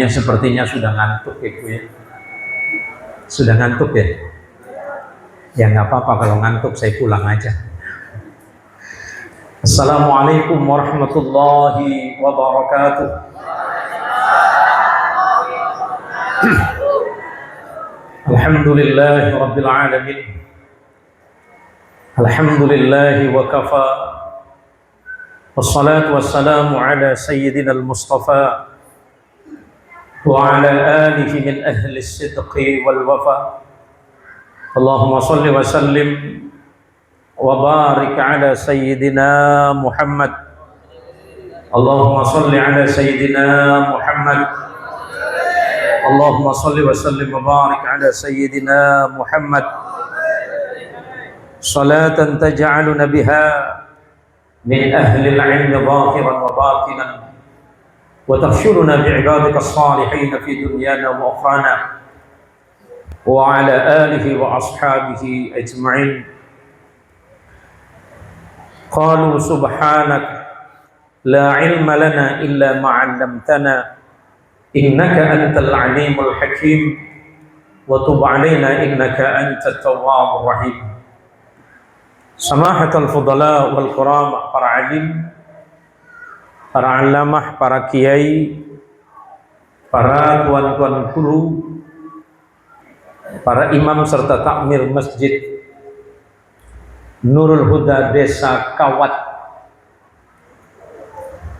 Ibunya sepertinya sudah ngantuk ya, Bu ya. Sudah ngantuk ya? Ya nggak apa-apa kalau ngantuk, saya pulang aja. Assalamualaikum warahmatullahi wabarakatuh. Alhamdulillahi rabbil alamin. Alhamdulillahi wa kafa. Wassalatu wassalamu ala sayyidina al-mustafa wa ala alihi min ahli as-sidqi wal wafa. Allahumma salli wa sallim wa barik ala sayyidina Muhammad. Allahumma salli ala sayyidina Muhammad. Allahumma salli wa sallim wa barik ala sayyidina Muhammad. Salatan taj'aluna biha min ahli al-'ilmi zahiran wa batinan wa tahsyuruna bi'ibadika as-salihin fi dunyana wa ukhrana wa ala alihi wa ashabihi ajma'in. Qalu subhanak la ilma lana illa ma 'allamtana innaka antal 'alimul hakim wa tub 'alaina innaka antat tawwabur rahim. Samahatul fudala wal kiram, para alim, para alamah, para kiai, para tuan-tuan guru, para imam serta takmir masjid Nurul Huda Desa Kawat.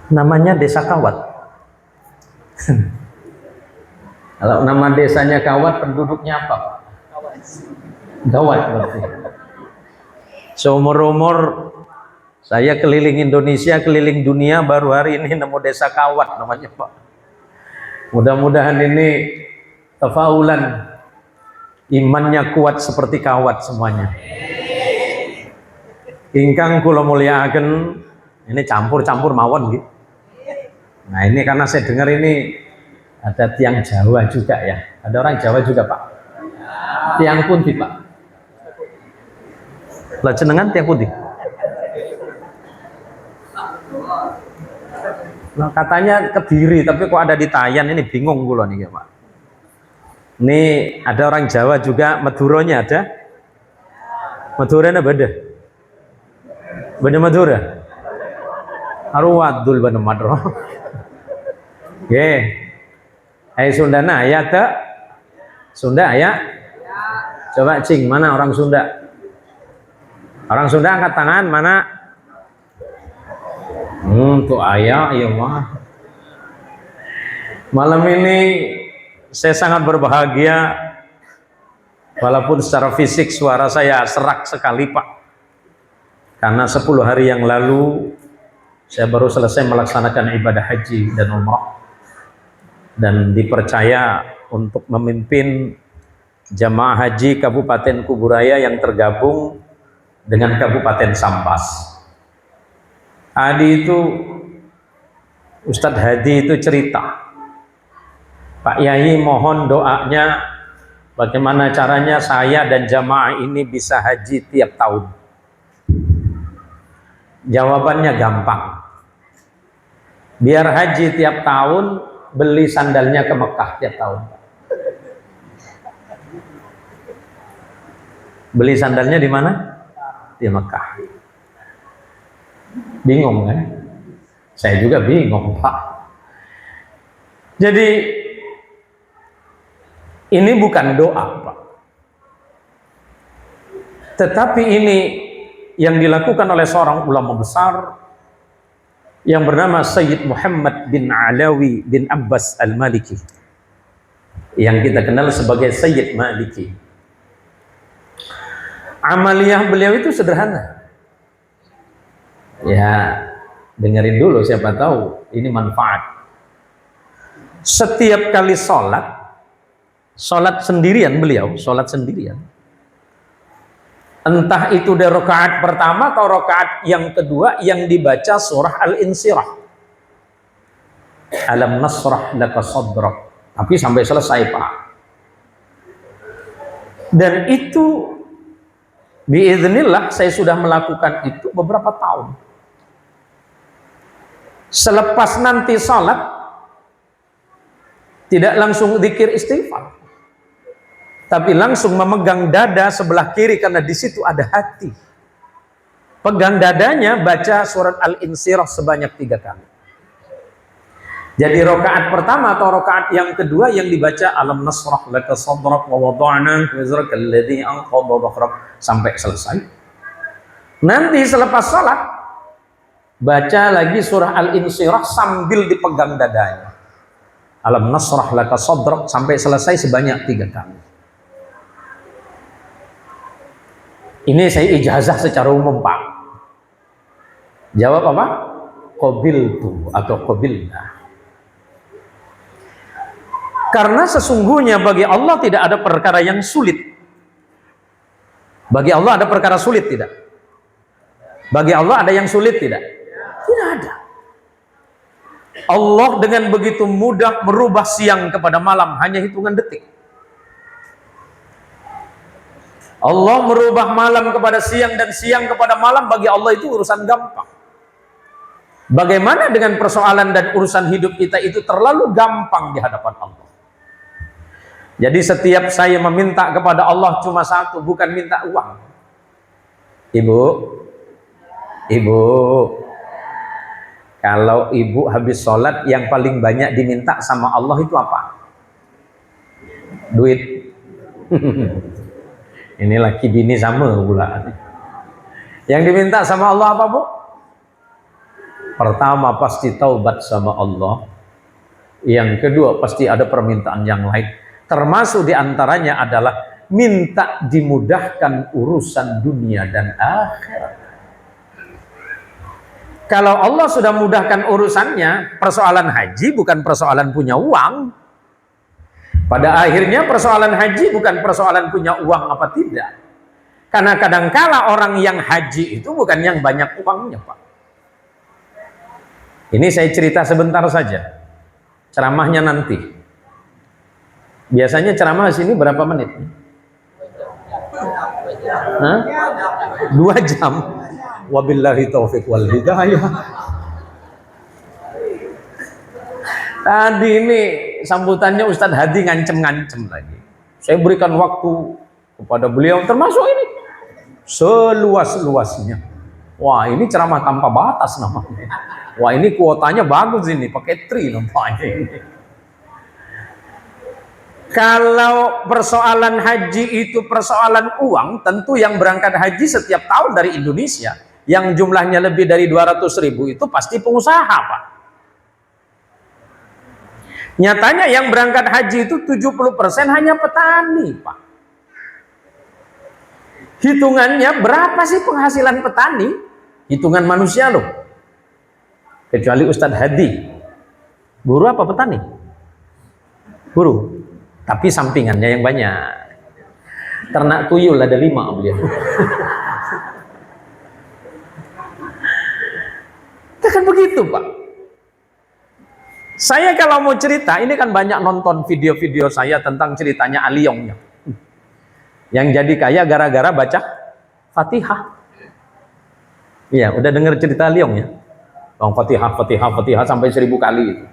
Namanya Desa Kawat. Kalau nama desanya Kawat, penduduknya apa? Gawat berarti. Seumur-umur saya keliling Indonesia, keliling dunia, baru hari ini nemu Desa Kawat namanya, Pak. Mudah-mudahan ini tafaulan, imannya kuat seperti kawat semuanya. Ingkang kula mulyakaken, ini campur-campur mawon gitu. Nah ini karena saya dengar ini ada tiang Jawa juga ya. Ada orang Jawa juga, Pak. Tiang putih, Pak. Lah jenengan tiang putih. Nah, katanya Kediri, tapi kok ada di Tayan, ini bingung kula nih, Pak. Ini ada orang Jawa juga, Maduranya ada. Maduranya beda. Beda Madura. Arwadul bana Madura. Nggih. Ai Sundana aya teu? Sunda aya? Coba cing, mana orang Sunda? Orang Sunda angkat tangan, mana? Tuh ayah, ya mah. Malam ini saya sangat berbahagia, walaupun secara fisik suara saya serak sekali, Pak. Karena 10 hari yang lalu saya baru selesai melaksanakan ibadah haji dan umrah, dan dipercaya untuk memimpin jamaah haji Kabupaten Kuburaya yang tergabung dengan Kabupaten Sambas. Adi itu, Ustadz Hadi itu cerita, Pak Yai mohon doanya bagaimana caranya saya dan jamaah ini bisa haji tiap tahun. Jawabannya gampang. Biar haji tiap tahun, beli sandalnya ke Mekah tiap tahun. Beli sandalnya di mana? Di Mekah. Bingung kan? Saya juga bingung, Pak. Jadi ini bukan doa, Pak. Tetapi ini yang dilakukan oleh seorang ulama besar yang bernama Sayyid Muhammad bin Alawi bin Abbas Al-Maliki, yang kita kenal sebagai Sayyid Maliki. Amaliyah beliau itu sederhana. Ya, dengerin dulu, siapa tahu ini manfaat. Setiap kali sholat sendirian beliau, sholat sendirian. Entah itu dari rakaat pertama atau rakaat yang kedua, yang dibaca surah Al-Insyirah. Alam nasrah laka sadrak. Tapi sampai selesai, Pak. Dan itu biiznillah saya sudah melakukan itu beberapa tahun. Selepas nanti salat, Tidak langsung zikir istighfar, tapi langsung memegang dada sebelah kiri karena di situ ada hati. Pegang dadanya, baca surat Al-Insyirah sebanyak 3 kali. Jadi rakaat pertama atau rakaat yang kedua yang dibaca alam nasrah laka sadrak wa wada'na wizraka alladhi anqadha dhahrak sampai selesai. Nanti selepas salat baca lagi surah Al-Insyirah sambil dipegang dadanya. Alam nasrah laka sadrak sampai selesai sebanyak 3 kali. Ini saya ijazah secara umum, Pak. Jawab apa? Qabiltu atau qabilna. Karena sesungguhnya bagi Allah tidak ada perkara yang sulit. Bagi Allah ada perkara sulit tidak? Bagi Allah ada yang sulit tidak? Tidak ada. Allah dengan begitu mudah merubah siang kepada malam hanya hitungan detik. Allah merubah malam kepada siang dan siang kepada malam, bagi Allah itu urusan gampang. Bagaimana dengan persoalan dan urusan hidup kita itu terlalu gampang di hadapan Allah. Jadi setiap saya meminta kepada Allah cuma satu, bukan minta uang. Ibu, kalau ibu habis sholat yang paling banyak diminta sama Allah itu apa? Duit. Ini laki bini sama pula. Yang diminta sama Allah apa, Bu? Pertama pasti taubat sama Allah. Yang kedua pasti ada permintaan yang lain. Termasuk diantaranya adalah minta dimudahkan urusan dunia dan akhirat. Kalau Allah sudah mudahkan urusannya, persoalan haji bukan persoalan punya uang. Pada akhirnya persoalan haji bukan persoalan punya uang apa tidak. Karena kadangkala orang yang haji itu bukan yang banyak uangnya, Pak. Ini saya cerita sebentar saja. Ceramahnya nanti. Biasanya ceramah di sini berapa menit? 2 jam. Wabillahi taufiq wal hidayah. Tadi ini sambutannya Ustadz Hadi ngancem-ngancem lagi. Saya berikan waktu kepada beliau termasuk ini seluas-luasnya. Wah, ini ceramah tanpa batas namanya. Wah, ini kuotanya bagus ini, pakai tri nampaknya ini. Kalau persoalan haji itu persoalan uang, tentu yang berangkat haji setiap tahun dari Indonesia yang jumlahnya lebih dari 200.000 itu pasti pengusaha, Pak. Nyatanya yang berangkat haji itu 70% hanya petani, Pak. Hitungannya berapa sih penghasilan petani? Hitungan manusia loh. Kecuali Ustadz Hadi. Guru apa petani? Guru. Tapi sampingannya yang banyak. Ternak tuyul ada 5 beliau. Kan begitu, Pak. Saya kalau mau cerita, ini kan banyak nonton video-video saya tentang ceritanya Aliongnya. Yang jadi kaya gara-gara baca Fatihah. Iya, udah dengar cerita Aliong ya? Bang, Fatihah sampai 1000 kali itu.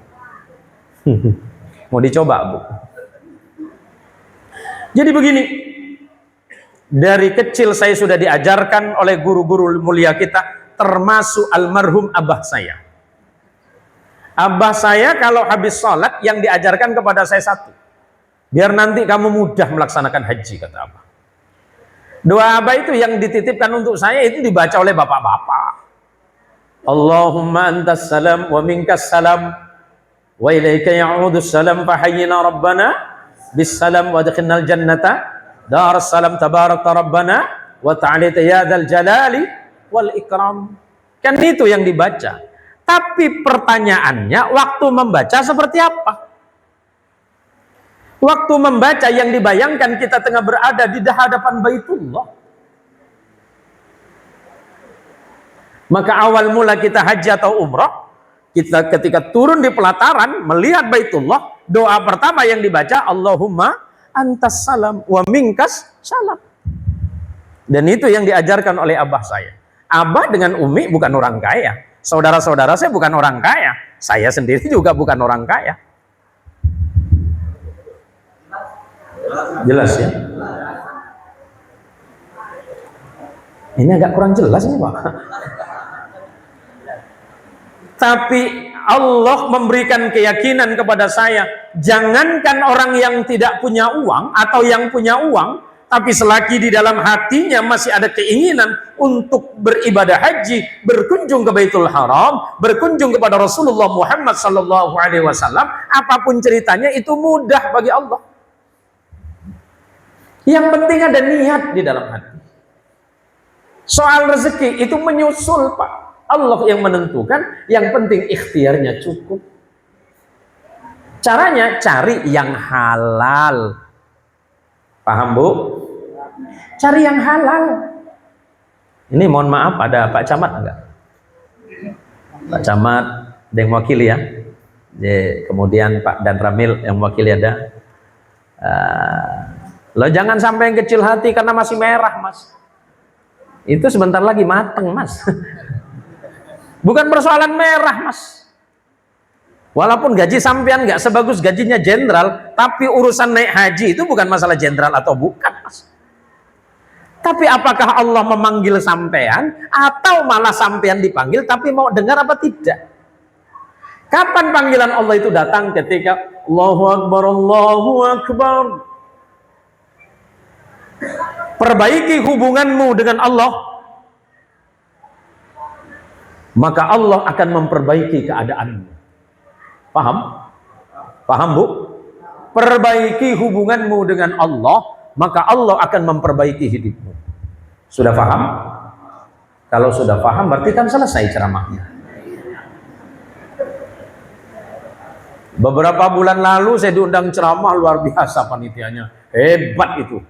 Mau dicoba, Bu? Jadi begini, dari kecil saya sudah diajarkan oleh guru-guru mulia kita, termasuk almarhum abah saya. Abah saya kalau habis sholat yang diajarkan kepada saya satu, biar nanti kamu mudah melaksanakan haji, kata abah. Doa abah itu yang dititipkan untuk saya itu dibaca oleh bapak-bapak. Allahumma antas salam wa minkas salam wa ilaika ya'udus salam fahayyina rabbana bis salam wa adkhilnal jannata darus salam tabarakta rabbana wa ta'alita ya dzal jalali wal ikram. Kan itu yang dibaca. Tapi pertanyaannya, waktu membaca seperti apa? Waktu membaca yang dibayangkan kita tengah berada di hadapan Baitullah. Maka awal mula kita haji atau umrah, kita ketika turun di pelataran melihat Baitullah, doa pertama yang dibaca Allahumma antas salam wa minkas salam. Dan itu yang diajarkan oleh abah saya. Abah dengan Umi bukan orang kaya. Saudara-saudara saya bukan orang kaya. Saya sendiri juga bukan orang kaya. Jelas ya? Ini agak kurang jelas ini Pak. Tapi Allah memberikan keyakinan kepada saya, jangankan orang yang tidak punya uang atau yang punya uang, tapi selagi di dalam hatinya masih ada keinginan untuk beribadah haji, berkunjung ke Baitul Haram, berkunjung kepada Rasulullah Muhammad SAW, apapun ceritanya itu mudah bagi Allah. Yang penting ada niat di dalam hati. Soal rezeki itu menyusul Pak, Allah yang menentukan, yang penting ikhtiarnya cukup. Caranya cari yang halal. Paham Bu? Cari yang halal. Ini mohon maaf, ada Pak Camat enggak? Pak Camat yang mewakili ya. Kemudian Pak Dan Ramil yang mewakili ada. Lo jangan sampai yang kecil hati karena masih merah Mas. Itu sebentar lagi mateng Mas. Bukan persoalan merah Mas. Walaupun gaji sampean nggak sebagus gajinya jenderal, tapi urusan naik haji itu bukan masalah jenderal atau bukan Mas. Tapi apakah Allah memanggil sampean atau malah sampean dipanggil tapi mau dengar apa tidak? Kapan panggilan Allah itu datang? Ketika Allahu Akbar, Allahu Akbar. Perbaiki hubunganmu dengan Allah, maka Allah akan memperbaiki keadaanmu. Paham? Paham Bu? Perbaiki hubunganmu dengan Allah, maka Allah akan memperbaiki hidupmu. Sudah paham? Kalau sudah paham berarti kan selesai ceramahnya. Beberapa bulan lalu saya diundang ceramah, luar biasa panitianya, hebat itu.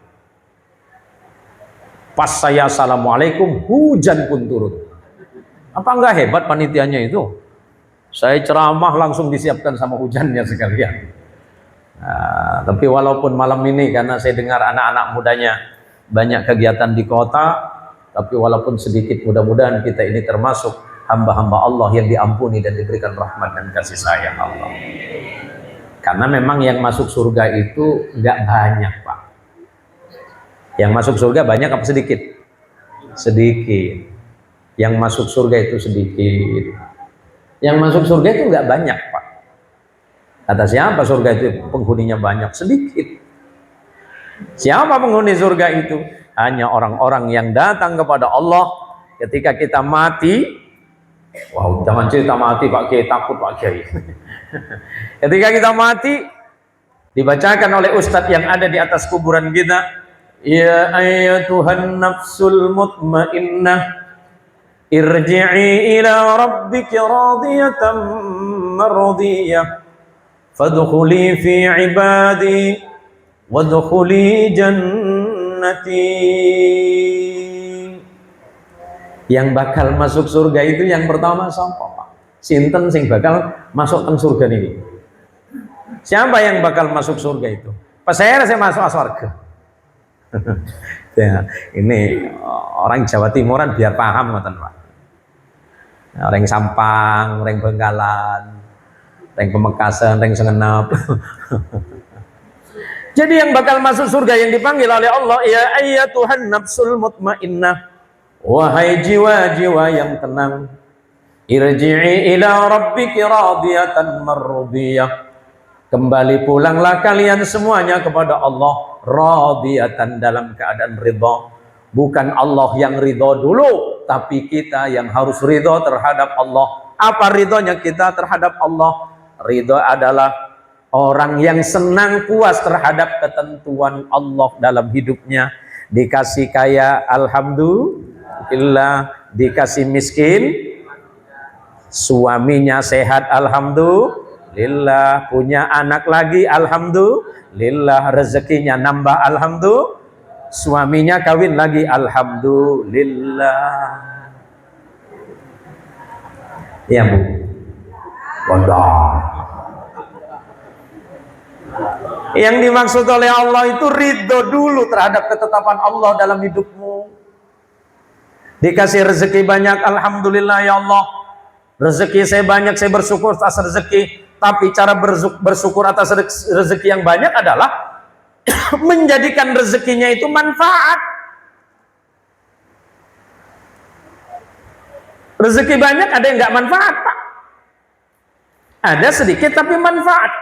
Pas saya assalamualaikum, hujan pun turun. Apa enggak hebat panitianya itu? Saya ceramah langsung disiapkan sama hujannya sekalian. Nah, tapi walaupun malam ini karena saya dengar anak-anak mudanya banyak kegiatan di kota, tapi walaupun sedikit, mudah-mudahan kita ini termasuk hamba-hamba Allah yang diampuni dan diberikan rahmat dan kasih sayang Allah. Karena memang yang masuk surga itu enggak banyak Pak. Yang masuk surga banyak apa sedikit? Sedikit. Yang masuk surga itu sedikit. Yang masuk surga itu enggak banyak Pak. Kata siapa surga itu penghuninya banyak? Sedikit. Siapa penghuni surga itu? Hanya orang-orang yang datang kepada Allah ketika kita mati. Wow, jangan cerita mati Pak Kiai, takut Pak Kiai. Ketika kita mati, dibacakan oleh ustadz yang ada di atas kuburan kita, ya ayyatuhan nafsul mutmainnah irji'i ila rabbiki radiyatan mardiyah fadkhuli fi ibadi wadkhuli jannati. Yang bakal masuk surga itu yang pertama siapa Pak? Sinten sing bakal masuk ke surga ini? Siapa yang bakal masuk surga itu? Pas saya masuk surga. Ya, ini orang Jawa Timuran biar paham ngoten Pak. Orang Sampang, orang Bengkalan, orang Pemekasan, orang Sengenep. Jadi yang bakal masuk surga yang dipanggil oleh Allah, ya ayyatuhan nafsul mutmainnah, wahai jiwa-jiwa yang tenang, irji'i ila rabbiki radiyatan mardiyah, kembali pulanglah kalian semuanya kepada Allah radiyatan, dalam keadaan ridha. Bukan Allah yang ridha dulu, tapi kita yang harus ridha terhadap Allah. Apa ridhonya kita terhadap Allah? Ridha adalah orang yang senang puas terhadap ketentuan Allah dalam hidupnya. Dikasih kaya, alhamdulillah. Dikasih miskin, suaminya sehat, alhamdulillah. Punya anak lagi, alhamdulillah. Rezekinya nambah, alhamdulillah. Suaminya kawin lagi, alhamdulillah. Ya Bu. Wadah. Yang dimaksud oleh Allah itu ridho dulu terhadap ketetapan Allah dalam hidupmu. Dikasih rezeki banyak, alhamdulillah ya Allah. Rezeki saya banyak, saya bersyukur atas rezeki. Tapi cara bersyukur atas rezeki yang banyak adalah menjadikan rezekinya itu manfaat. Rezeki banyak ada yang nggak manfaat, Pak. Ada sedikit tapi manfaat.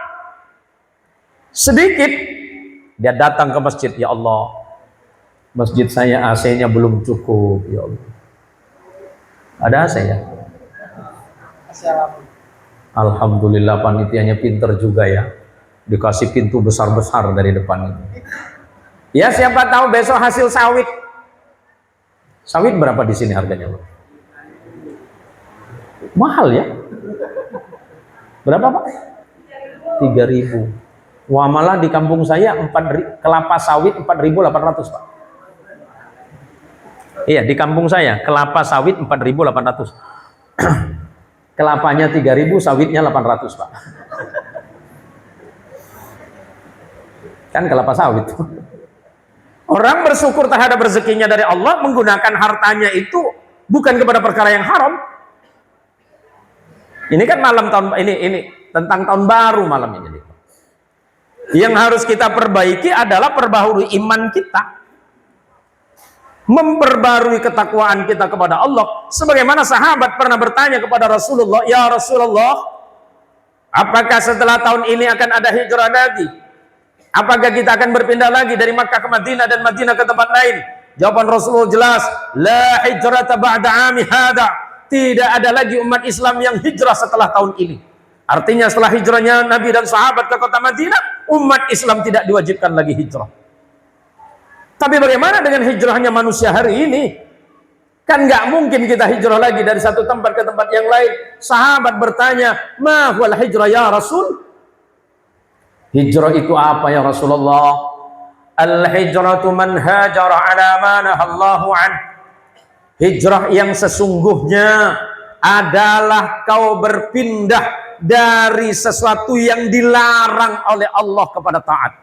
Sedikit dia datang ke masjid, ya Allah, masjid saya AC-nya belum cukup, ya Allah. Ada AC ya? Alhamdulillah panitianya pinter juga ya, dikasih pintu besar-besar dari depan itu. Ya siapa tahu besok hasil sawit. Sawit berapa di sini harganya, Pak? Mahal ya? Berapa, Pak? 3.000. Wah, malah di kampung saya kelapa sawit 4.800, Pak. Iya, di kampung saya kelapa sawit 4.800. Kelapanya 3.000, sawitnya 800, Pak. Kan kelapa sawit. Orang bersyukur terhadap rezekinya dari Allah, menggunakan hartanya itu bukan kepada perkara yang haram. Ini kan malam tahun ini tentang tahun baru malam ini. Yang harus kita perbaiki adalah perbaharui iman kita, memperbarui ketakwaan kita kepada Allah. Sebagaimana sahabat pernah bertanya kepada Rasulullah, ya Rasulullah, apakah setelah tahun ini akan ada hijrah lagi? Apakah kita akan berpindah lagi dari Makkah ke Madinah dan Madinah ke tempat lain? Jawaban Rasulullah jelas, la hijrata ba'da 'ami hada. Tidak ada lagi umat Islam yang hijrah setelah tahun ini. Artinya setelah hijrahnya Nabi dan sahabat ke kota Madinah, umat Islam tidak diwajibkan lagi hijrah. Tapi bagaimana dengan hijrahnya manusia hari ini? Kan nggak mungkin kita hijrah lagi dari satu tempat ke tempat yang lain. Sahabat bertanya, ma huwal hijrah ya Rasul? Hijrah itu apa ya Rasulullah? Al-hijratu man hajara ala ma nahallahu an. Hijrah yang sesungguhnya adalah kau berpindah dari sesuatu yang dilarang oleh Allah kepada taat.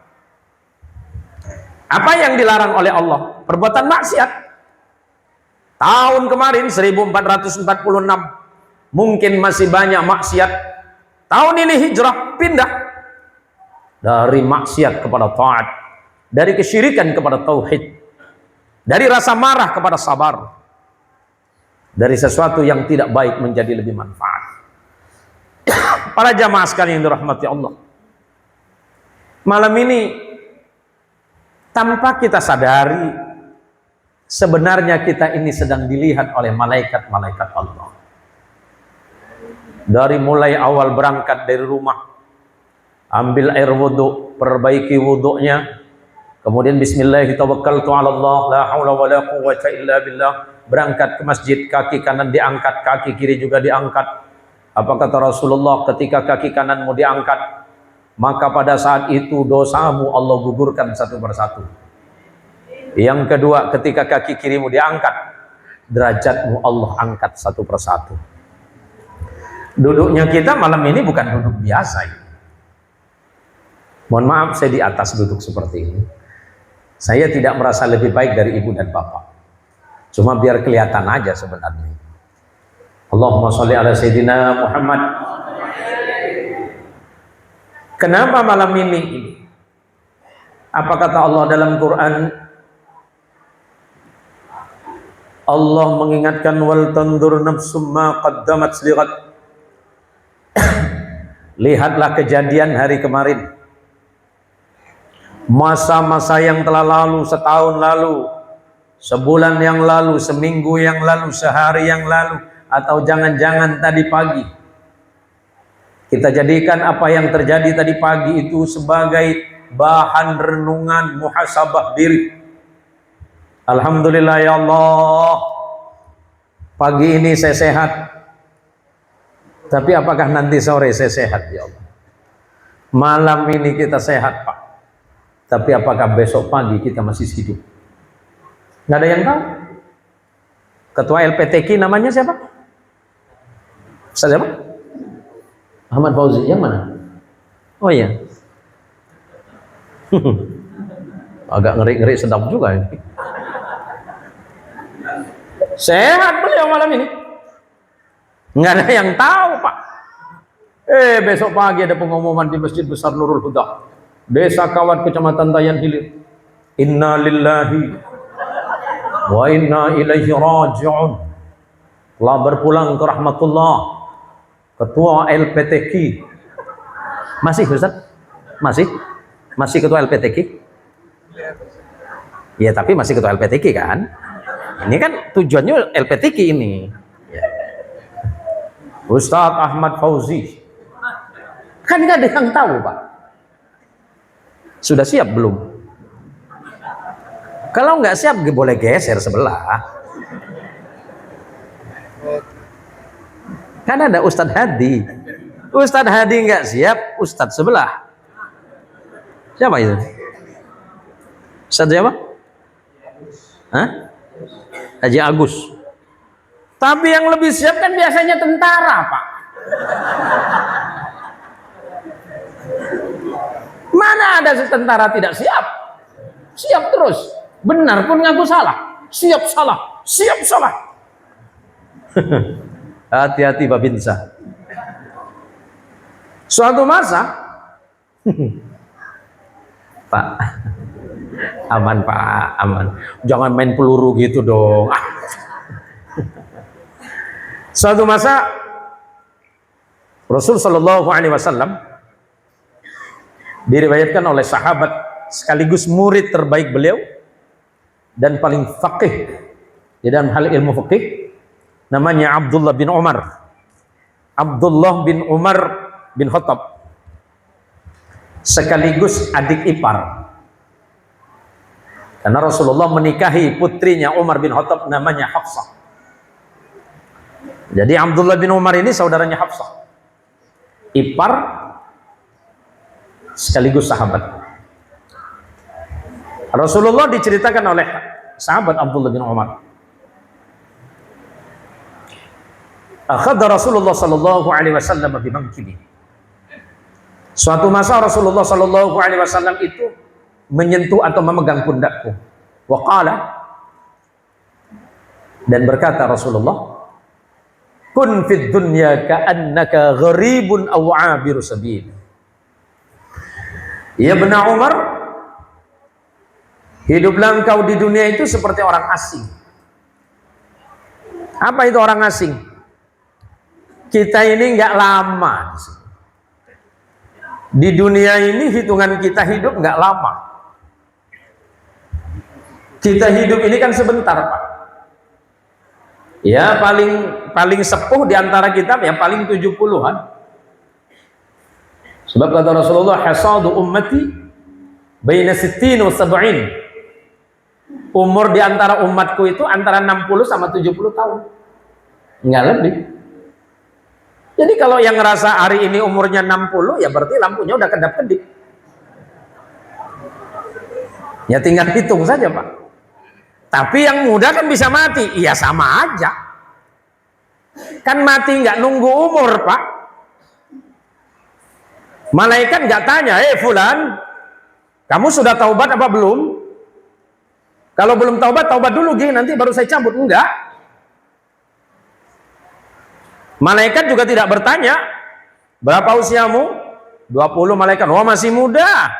Apa yang dilarang oleh Allah? Perbuatan maksiat. Tahun kemarin 1446 mungkin masih banyak maksiat. Tahun ini hijrah, pindah dari maksiat kepada taat, dari kesyirikan kepada tauhid, dari rasa marah kepada sabar, dari sesuatu yang tidak baik menjadi lebih manfaat. Para jamaah sekalian yang dirahmati Allah, malam ini tanpa kita sadari, sebenarnya kita ini sedang dilihat oleh malaikat-malaikat Allah. Dari mulai awal berangkat dari rumah, ambil air wudhu, perbaiki wudhunya, kemudian bismillahirrahmanirrahim, la haula wa la quwwata illa billah. Berangkat ke masjid, kaki kanan diangkat, kaki kiri juga diangkat. Apa kata Rasulullah, ketika kaki kananmu diangkat, maka pada saat itu dosamu Allah gugurkan satu persatu. Yang kedua, ketika kaki kirimu diangkat, derajatmu Allah angkat satu persatu. Duduknya kita malam ini bukan duduk biasa ya. Mohon maaf, saya di atas duduk seperti ini. Saya tidak merasa lebih baik dari ibu dan bapak. Cuma biar kelihatan aja sebenarnya. Allahumma sholli ala Sayyidina Muhammad. Kenapa malam ini? Apa kata Allah dalam Quran? Allah mengingatkan, wal tandur nafsum ma qaddamat lighad. Lihatlah kejadian hari kemarin, masa-masa yang telah lalu, setahun lalu, sebulan yang lalu, seminggu yang lalu, sehari yang lalu, atau jangan-jangan tadi pagi. Kita jadikan apa yang terjadi tadi pagi itu sebagai bahan renungan muhasabah diri. Alhamdulillah ya Allah, pagi ini saya sehat. Tapi apakah nanti sore saya sehat ya Allah? Malam ini kita sehat Pak, tapi apakah besok pagi kita masih hidup? Nggak ada yang tahu. Ketua LPTQ namanya siapa? Siapa? Ahmad Fauzi. Yang mana? Oh iya. Agak ngeri-ngeri, sedap juga ini. Sehat beliau malam ini. Nggak ada yang tahu Pak. Besok pagi ada pengumuman di Masjid Besar Nurul Huda. Desa Kawat, Kecamatan Tayan Hilir. Inna lillahi wa inna ilaihi raji'un. Telah berpulang ke rahmatullah Ketua LPTQ. Masih Ustaz? Masih Ketua LPTQ? Ya, tapi masih Ketua LPTQ kan? Ini kan tujuannya LPTQ ini. Ustadz Ahmad Fauzi. Kan nggak ada yang tahu, Pak. Sudah siap belum? Kalau nggak siap, boleh geser sebelah. Kan ada Ustadz Hadi. Ustadz Hadi nggak siap, Ustadz sebelah. Siapa itu? Ustadz siapa? Hah? Haji Agus. Tapi yang lebih siap kan biasanya tentara, Pak. Mana ada tentara tidak siap? Siap terus. Benar pun ngaku salah. Siap salah. Siap salah. Hati-hati Babinsa. Suatu masa Pak, aman Pak, aman. Jangan main peluru gitu dong. Suatu masa Rasul Shallallahu Alaihi Wasallam diriwayatkan oleh sahabat sekaligus murid terbaik beliau dan paling faqih di dalam hal ilmu fikih, namanya Abdullah bin Umar. Abdullah bin Umar bin Khattab, sekaligus adik ipar. Karena Rasulullah menikahi putrinya Umar bin Khattab, namanya Hafsah. Jadi Abdullah bin Umar ini saudaranya Hafsah, ipar sekaligus sahabat. Rasulullah diceritakan oleh sahabat Abdullah bin Umar, akhadha Rasulullah sallallahu alaihi wasallam bimankibi. Suatu masa Rasulullah sallallahu alaihi wasallam itu menyentuh atau memegang pundakku. Wa qala, dan berkata Rasulullah, kun fid dunya ka'annaka gharibun aw 'abiru sabil. Ya benar Umar, hiduplah engkau di dunia itu seperti orang asing. Apa itu orang asing? Kita ini nggak lama di dunia ini, hitungan kita hidup nggak lama. Kita hidup ini kan sebentar, Pak. Ya paling sepuh di antara kita ya paling 70-an. Sebab kata Rasulullah, hasadu ummati baina 60 wa 70. Umur di antara umatku itu antara 60 sama 70 tahun. Enggak lebih. Jadi kalau yang ngerasa hari ini umurnya 60, ya berarti lampunya udah kedap-kedip. Ya tinggal hitung saja, Pak. Tapi yang muda kan bisa mati. Iya sama aja. Kan mati nggak nunggu umur, Pak. Malaikat nggak tanya, fulan, kamu sudah taubat apa belum? Kalau belum taubat, taubat dulu, gini, nanti baru saya cabut. Enggak. Malaikat juga tidak bertanya, berapa usiamu? 20. Malaikat, wah masih muda.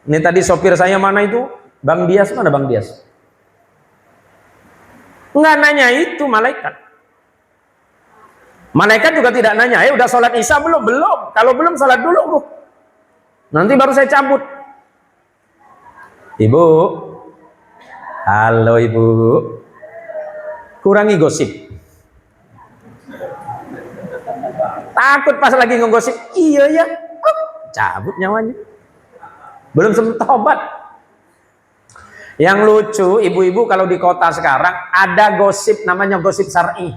Ini tadi sopir saya mana itu? Bang Dias, mana Bang Dias? Enggak nanya itu malaikat. Malaikat juga tidak nanya, udah sholat isya belum? Belum. Kalau belum, sholat dulu, Bu. Nanti baru saya cabut. Ibu, halo Ibu, kurangi gosip. Takut pas lagi ngegosip, iya ya, cabut nyawanya. Belum sempat tobat. Yang lucu, ibu-ibu kalau di kota sekarang ada gosip namanya gosip syar'i.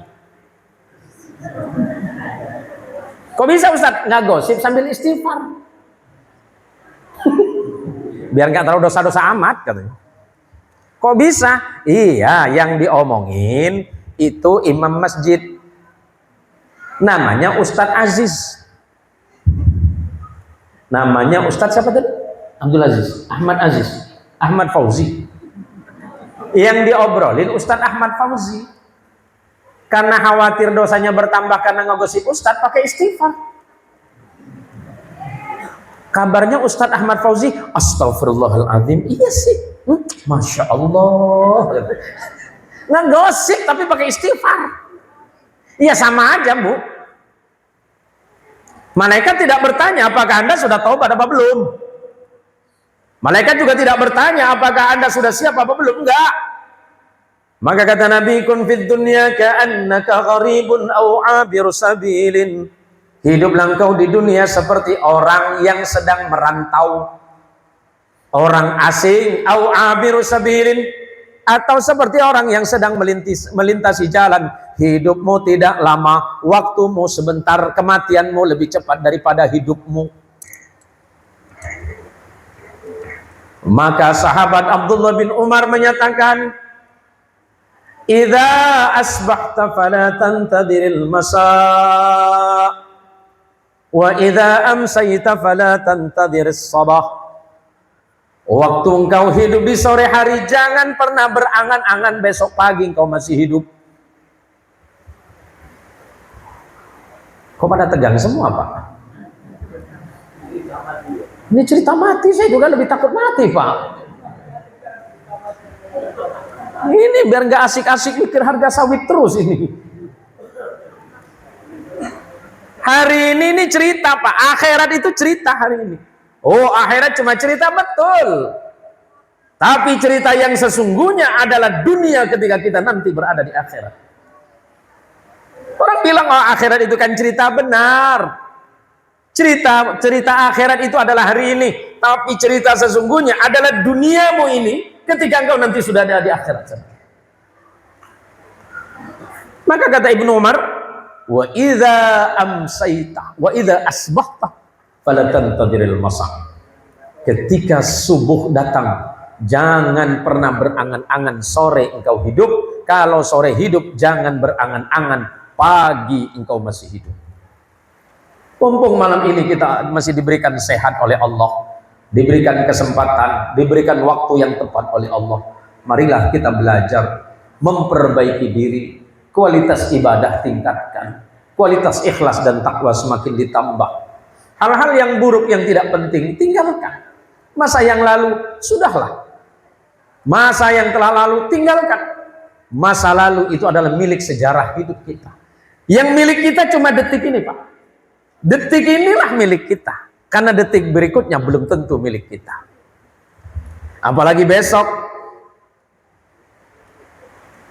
Kok bisa Ustaz nggak gosip sambil istighfar? Biar nggak terlalu dosa-dosa amat katanya. Kok bisa? Iya, yang diomongin itu imam masjid. Namanya Ustadz Aziz. Namanya Ustadz siapa tadi? Abdul Aziz, Ahmad Aziz, Ahmad Fauzi. Yang diobrolin Ustadz Ahmad Fauzi. Karena khawatir dosanya bertambah karena ngegosip Ustadz, pakai istighfar. Kabarnya Ustadz Ahmad Fauzi, astagfirullahaladzim. Iya sih. Masya Allah. Nggak gosip tapi pakai istighfar. Iya sama aja, Bu. Malaikat tidak bertanya apakah Anda sudah taubat apa belum. Malaikat juga tidak bertanya apakah Anda sudah siap apa belum. Enggak. Maka kata Nabi, kun fid dunya ka'annaka gharibun aw 'abiru sabilin. Hiduplah engkau di dunia seperti orang yang sedang merantau, orang asing, aw 'abiru sabilin, atau seperti orang yang sedang melintasi jalan. Hidupmu tidak lama, waktumu sebentar, kematianmu lebih cepat daripada hidupmu. Maka sahabat Abdullah bin Umar menyatakan, idza asbahta fala tantadiril masa wa idza amsayta fala tantadiris sabah. Waktu engkau hidup di sore hari, jangan pernah berangan-angan besok pagi engkau masih hidup. Kok pada tegang semua, Pak? Ini cerita mati, saya juga lebih takut mati, Pak. Ini biar nggak asik-asik mikir harga sawit terus ini. Hari ini cerita, Pak. Akhirat itu cerita hari ini. Oh, akhirat cuma cerita, betul. Tapi cerita yang sesungguhnya adalah dunia ketika kita nanti berada di akhirat. Orang bilang, oh akhirat itu kan cerita, benar. Cerita akhirat itu adalah hari ini. Tapi cerita sesungguhnya adalah duniamu ini ketika engkau nanti sudah ada di akhirat. Maka kata Ibnu Umar, wa idza amsayta wa idza asbahta fala tantadiril masa. Ketika subuh datang, jangan pernah berangan-angan sore engkau hidup. Kalau sore hidup, jangan berangan-angan pagi engkau masih hidup. Mumpung malam ini kita masih diberikan sehat oleh Allah, diberikan kesempatan, diberikan waktu yang tepat oleh Allah, marilah kita belajar memperbaiki diri, kualitas ibadah tingkatkan, kualitas ikhlas dan takwa semakin ditambah. Hal-hal yang buruk yang tidak penting tinggalkan. Masa yang lalu sudahlah, masa yang telah lalu tinggalkan. Masa lalu itu adalah milik sejarah hidup kita. Yang milik kita cuma detik ini, Pak. Detik inilah milik kita. Karena detik berikutnya belum tentu milik kita. Apalagi besok.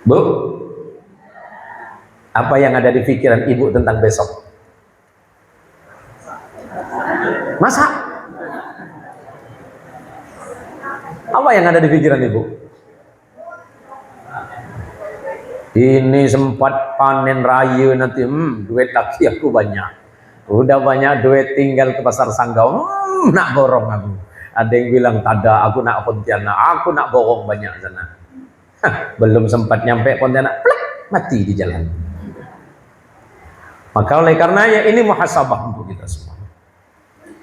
Bu, apa yang ada di pikiran Ibu tentang besok? Masa? Apa yang ada di pikiran Ibu? Ini sempat panen raya nanti, duit lagi aku banyak. Udah banyak duit, tinggal ke pasar Sanggau, nak borong aku. Ada yang bilang tada, aku nak Pontianak, aku nak borong banyak sana. Belum sempat nyampe Pontianak, plek, mati di jalan. Maka oleh karenanya ini muhasabah untuk kita semua.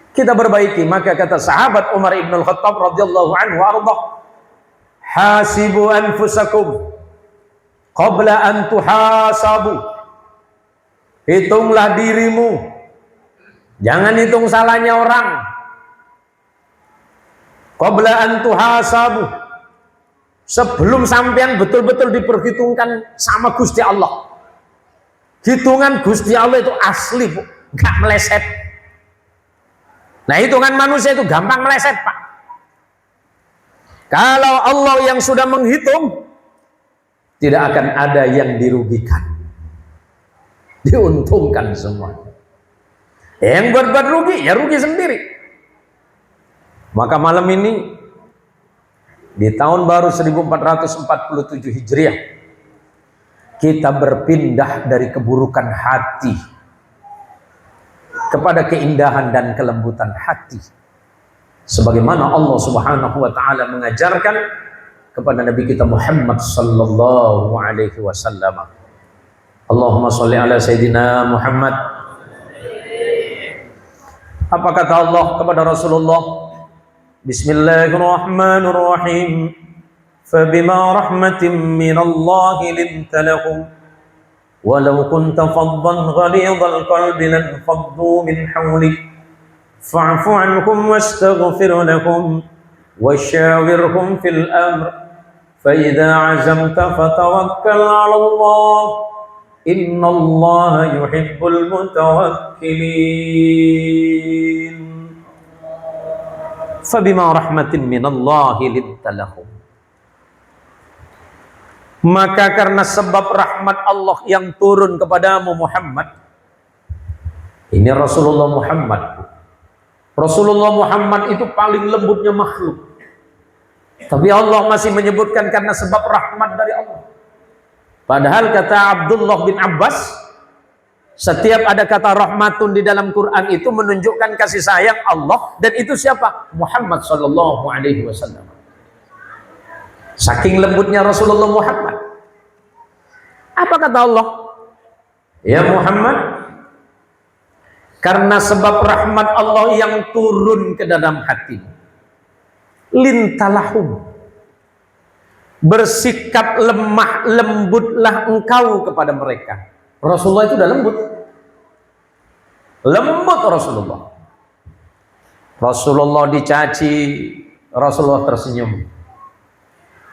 Kita perbaiki. Maka kata sahabat Umar ibn al-Khattab radhiyallahu anhu arda, hasibu anfusakum qabla an tuhasabu. Hitunglah dirimu, jangan hitung salahnya orang. Qabla an tuhasabu, sebelum sampean betul-betul diperhitungkan sama Gusti Allah. Hitungan Gusti Allah itu asli, Bu, gak meleset. Nah, hitungan manusia itu gampang meleset, Pak. Kalau Allah yang sudah menghitung, tidak akan ada yang dirugikan, diuntungkan semua. Yang berbuat rugi, ya rugi sendiri. Maka malam ini, di tahun baru 1447 Hijriah, kita berpindah dari keburukan hati kepada keindahan dan kelembutan hati. Sebagaimana Allah Subhanahu wa Ta'ala mengajarkan kepada Nabi kita Muhammad sallallahu alaihi wasallam. Allahumma sholli ala Sayyidina Muhammad. Apa kata Allah kepada Rasulullah? Bismillahirrahmanirrahim. Fabima rahmatin minallahi linta lahum walau kunta faddan ghalidhal qalbi lan faddu min hawlik fa'fu anhum wastaghfir lahum wasyawirhum fil amr fa idza 'azamta fatawakkal 'ala Allah innallaha yuhibbul mutawakkilin. Fabima rahmatin minallahi linta lahum. Maka karena sebab rahmat Allah yang turun kepadamu Muhammad, ini Rasulullah Muhammad. Rasulullah Muhammad itu paling lembutnya makhluk. Tapi Allah masih menyebutkan karena sebab rahmat dari Allah. Padahal kata Abdullah bin Abbas, setiap ada kata rahmatun di dalam Quran itu menunjukkan kasih sayang Allah, dan itu siapa? Muhammad sallallahu alaihi wasallam. Saking lembutnya Rasulullah Muhammad. Apa kata Allah? Ya Muhammad, karena sebab rahmat Allah yang turun ke dalam hati, lintalahum, bersikap lemah lembutlah engkau kepada mereka. Rasulullah itu udah lembut. Lembut Rasulullah. Rasulullah dicaci, Rasulullah tersenyum.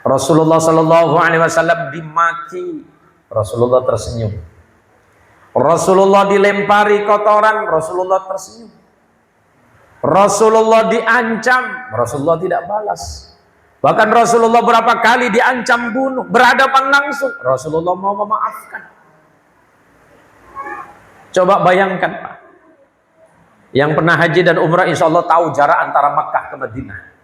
Rasulullah sallallahu alaihi wasallam dimaki, Rasulullah tersenyum. Rasulullah dilempari kotoran, Rasulullah tersenyum. Rasulullah diancam, Rasulullah tidak balas. Bahkan Rasulullah berapa kali diancam bunuh, berhadapan langsung, Rasulullah mau memaafkan. Coba bayangkan Pak, yang pernah haji dan umrah insya Allah tahu jarak antara Makkah ke Madinah.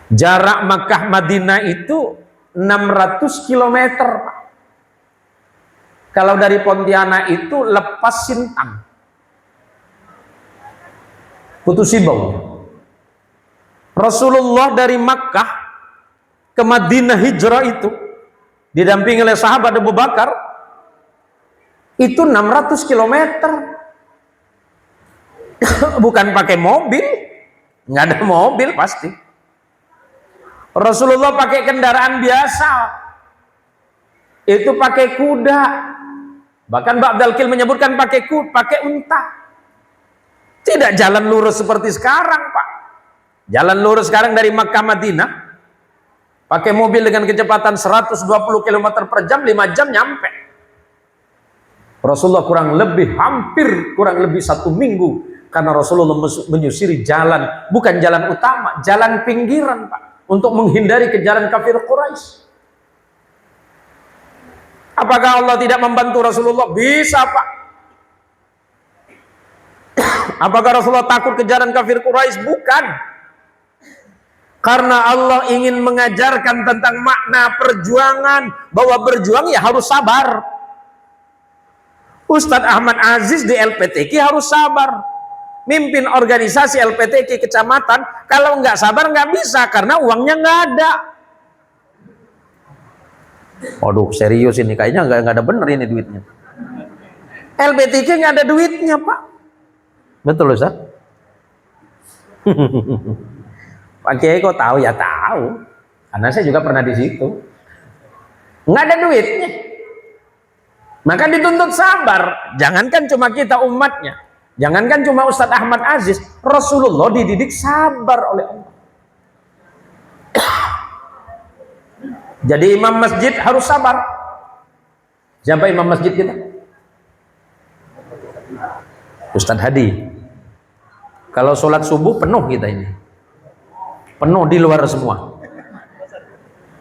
Jarak Makkah Madinah itu 600 km Pak. Kalau dari Pontianak itu lepas Sintang, Putus Sibau. Rasulullah dari Makkah ke Madinah hijrah itu didampingi oleh sahabat Abu Bakar itu 600 km. Bukan pakai mobil, nggak ada mobil pasti. Rasulullah pakai kendaraan biasa, itu pakai kuda. Bahkan Ba'dal Kil menyebutkan pakai unta. Tidak jalan lurus seperti sekarang Pak. Jalan lurus sekarang dari Makkah Madinah pakai mobil dengan kecepatan 120 km per jam, 5 jam nyampe. Rasulullah hampir kurang lebih 1 minggu, karena Rasulullah menyusiri jalan, bukan jalan utama, jalan pinggiran Pak, untuk menghindari kejaran kafir Quraisy. Apakah Allah tidak membantu Rasulullah? Bisa Pak. Apakah Rasulullah takut kejaran kafir Quraisy? Bukan. Karena Allah ingin mengajarkan tentang makna perjuangan, bahwa berjuang ya harus sabar. Ustadz Ahmad Aziz di LPTQ harus sabar. Mimpin organisasi LPTQ kecamatan, kalau nggak sabar nggak bisa, karena uangnya nggak ada. Waduh, serius ini kayaknya nggak ada bener ini duitnya. LPTQ nggak ada duitnya Pak. Betul Ustaz? Pak Kiai kok tahu? Ya tahu, karena saya juga pernah di situ. Nggak ada duitnya, maka dituntut sabar. Jangankan cuma kita umatnya, jangankan cuma Ustadz Ahmad Aziz, Rasulullah dididik sabar oleh Allah. Jadi imam masjid harus sabar. Siapa imam masjid kita? Ustadz Hadi. Kalau sholat subuh penuh kita ini, penuh di luar semua,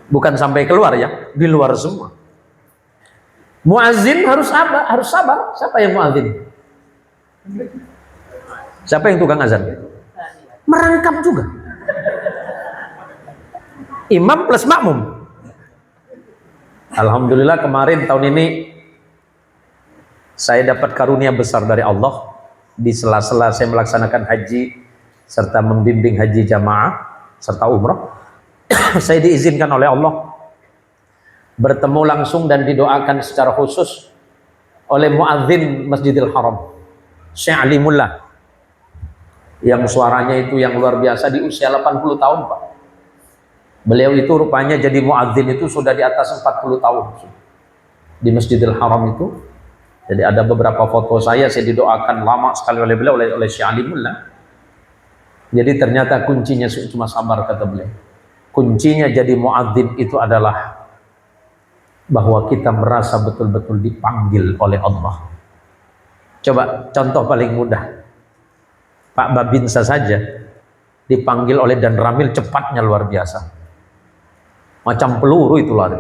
bukan sampai keluar ya, di luar semua. Muazzin harus sabar. Siapa yang muazzin? Siapa yang tukang azan? Merangkap juga. Imam plus makmum. Alhamdulillah kemarin tahun ini saya dapat karunia besar dari Allah. Di sela-sela saya melaksanakan haji serta membimbing haji jamaah serta umrah, saya diizinkan oleh Allah bertemu langsung dan didoakan secara khusus oleh muadzin Masjidil Haram, Syekh Ali Mullah, yang suaranya itu yang luar biasa, di usia 80 tahun Pak. Beliau itu rupanya jadi muadzin itu sudah di atas 40 tahun di Masjidil Haram itu. Jadi ada beberapa foto saya didoakan lama sekali oleh beliau, oleh Syekh Alimullah. Jadi ternyata kuncinya cuma sabar, kata beliau. Kuncinya jadi muadzin itu adalah bahwa kita merasa betul-betul dipanggil oleh Allah. Coba contoh paling mudah, Pak Babinsa saja dipanggil oleh Dan Ramil, cepatnya luar biasa, macam peluru itu lari.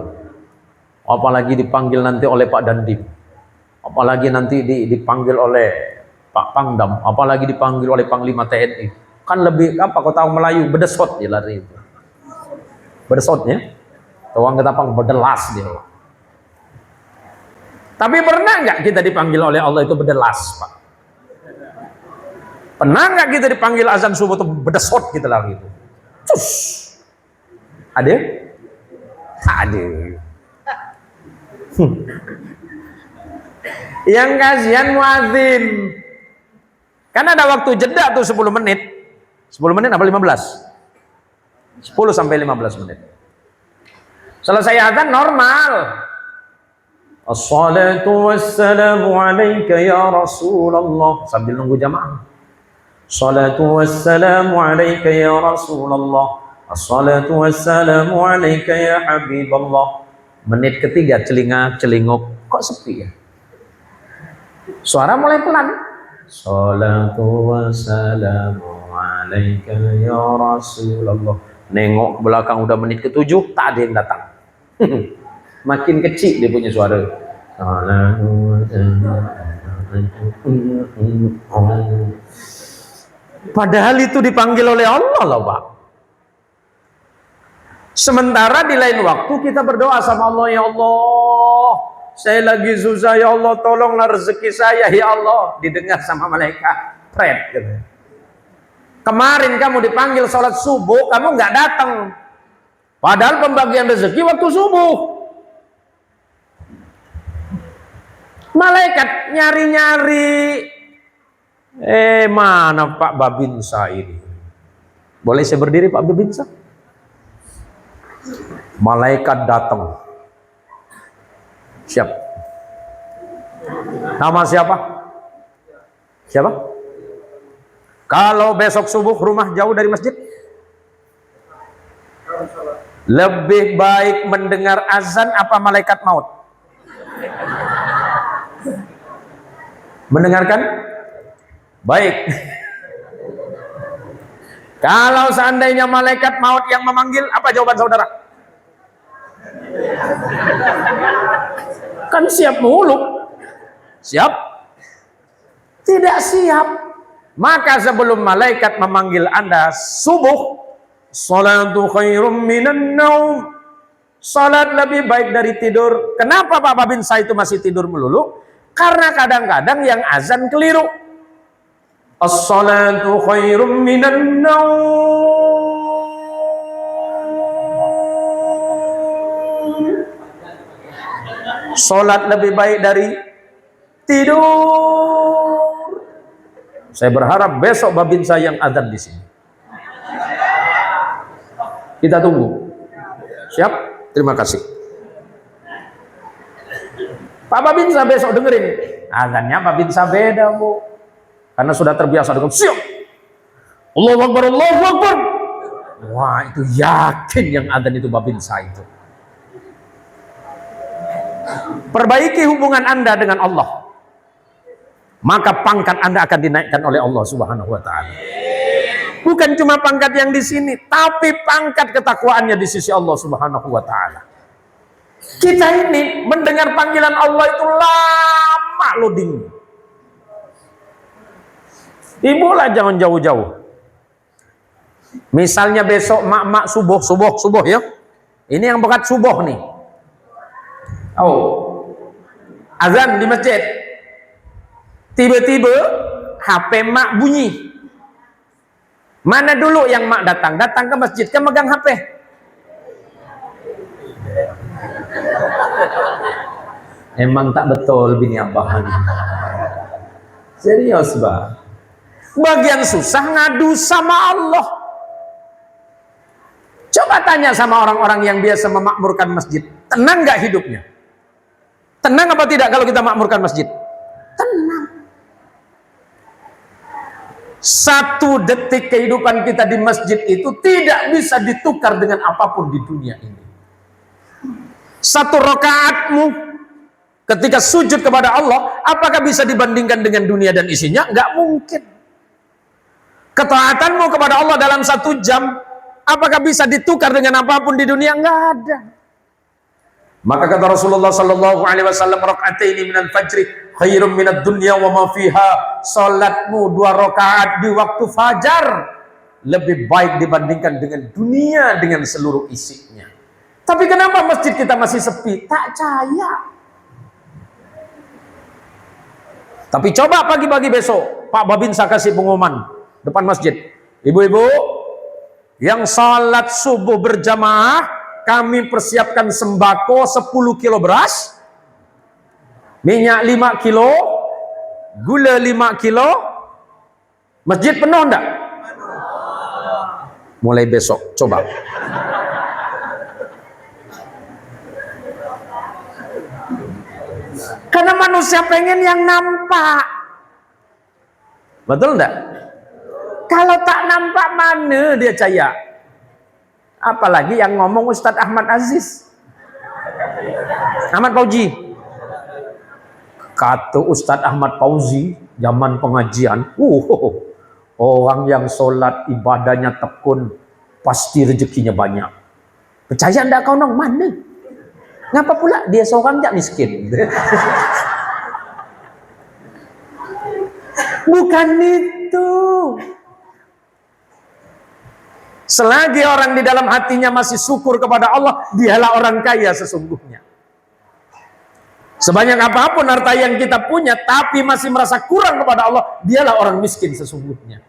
Apalagi dipanggil nanti oleh Pak Dandim, apalagi nanti dipanggil oleh Pak Pangdam, apalagi dipanggil oleh Panglima TNI, kan lebih apa, kau tahu Melayu, bedesot dia lari itu, bedesotnya tuang ketapang bedelas dia. Tapi pernah nggak kita dipanggil oleh Allah itu bedelas, Pak? Pernah nggak kita dipanggil azan subuh itu bedesot kita lagi itu? Cus. Ada? Ada. Yang kasihan muadzin. Kan ada waktu jeda tuh 10 menit. 10 menit apa 15? 10 sampai 15 menit. Selesai azan normal. Assalatu wassalamu alaika ya Rasulullah, sambil nunggu jamaah. Assalatu wassalamu alaika ya Rasulullah, assalatu wassalamu alaika ya Habiballah. Menit ketiga celingak-celinguk, kok sepi ya? Suara mulai pelan. Assalatu wassalamu alaika ya Rasulullah. Nengok belakang udah menit ke-7, tak ada yang datang. Makin kecil dia punya suara. Padahal itu dipanggil oleh Allah loh, Pak. Sementara di lain waktu kita berdoa sama Allah, ya Allah, saya lagi susah, ya Allah, tolonglah rezeki saya, ya Allah. Didengar sama malaikat, pret gitu. Kemarin kamu dipanggil sholat subuh, kamu nggak datang. Padahal pembagian rezeki waktu subuh. Malaikat nyari-nyari. Mana Pak Babinsa ini? Boleh saya berdiri, Pak Babinsa? Malaikat datang. Siap. Nama siapa? Siapa? Kalau besok subuh rumah jauh dari masjid, lebih baik mendengar azan apa malaikat maut? Mendengarkan? Baik. Kalau seandainya malaikat maut yang memanggil, apa jawaban saudara? Kan siap mulu. Siap? Tidak siap. Maka sebelum malaikat memanggil Anda subuh, salatu khairum minan naum, salat lebih baik dari tidur. Kenapa Pak Babinsa itu masih tidur melulu? Karena kadang-kadang yang azan keliru. As-salatu khairum minan naum. Salat lebih baik dari tidur. Saya berharap besok Babinsa yang azan di sini. Kita tunggu. Siap? Terima kasih. Pak Babinsa besok dengerin. Azannya Babinsa beda, Bu. Karena sudah terbiasa dengan siap. Allahu Akbar, Allahu Akbar. Wah, itu yakin yang azan itu Babinsa itu. Perbaiki hubungan Anda dengan Allah. Maka pangkat Anda akan dinaikkan oleh Allah Subhanahu wa taala. Bukan cuma pangkat yang di sini, tapi pangkat ketakwaannya di sisi Allah Subhanahu wa taala. Kita ini mendengar panggilan Allah itu lama loading. Ibu lah jangan jauh-jauh. Misalnya besok mak-mak subuh ya. Ini yang bekat subuh nih. Oh. Azan di masjid. Tiba-tiba HP mak bunyi. Mana dulu yang mak datang? Datang ke masjid kan megang HP. Emang tak betul bini abahan. Serius, Bang. Bagian susah ngadu sama Allah. Coba tanya sama orang-orang yang biasa memakmurkan masjid. Tenang nggak hidupnya? Tenang apa tidak kalau kita makmurkan masjid? Satu detik kehidupan kita di masjid itu tidak bisa ditukar dengan apapun di dunia ini. Satu rakaatmu ketika sujud kepada Allah, apakah bisa dibandingkan dengan dunia dan isinya? Enggak mungkin. Ketaatanmu kepada Allah dalam 1 jam, apakah bisa ditukar dengan apapun di dunia? Enggak ada. Maka kata Rasulullah sallallahu alaihi wasallam, rakaataini minal fajri khairum minad dunya wa ma fiha. Salatmu 2 rakaat di waktu fajar lebih baik dibandingkan dengan dunia dengan seluruh isinya. Tapi kenapa masjid kita masih sepi? Tak caya. Tapi coba pagi-pagi besok Pak Babinsa kasih pengumuman depan masjid, ibu-ibu yang salat subuh berjamaah, kami persiapkan sembako 10 kilo beras, minyak 5 kilo, gula 5 kilo. Masjid penuh enggak? Mulai besok coba. Karena manusia pengen yang nampak. Betul enggak? Kalau tak nampak mana dia caya? Apalagi yang ngomong Ustadz Ahmad Aziz, Ahmad Fauzi. Kata Ustadz Ahmad Fauzi zaman pengajian, orang yang sholat ibadahnya tekun pasti rezekinya banyak. Percaya enggak kau nong? Mana? Ngapa pula dia seorang jak miskin? Bukan itu. Selagi orang di dalam hatinya masih syukur kepada Allah, dialah orang kaya sesungguhnya. Sebanyak apapun harta yang kita punya, tapi masih merasa kurang kepada Allah, dialah orang miskin sesungguhnya.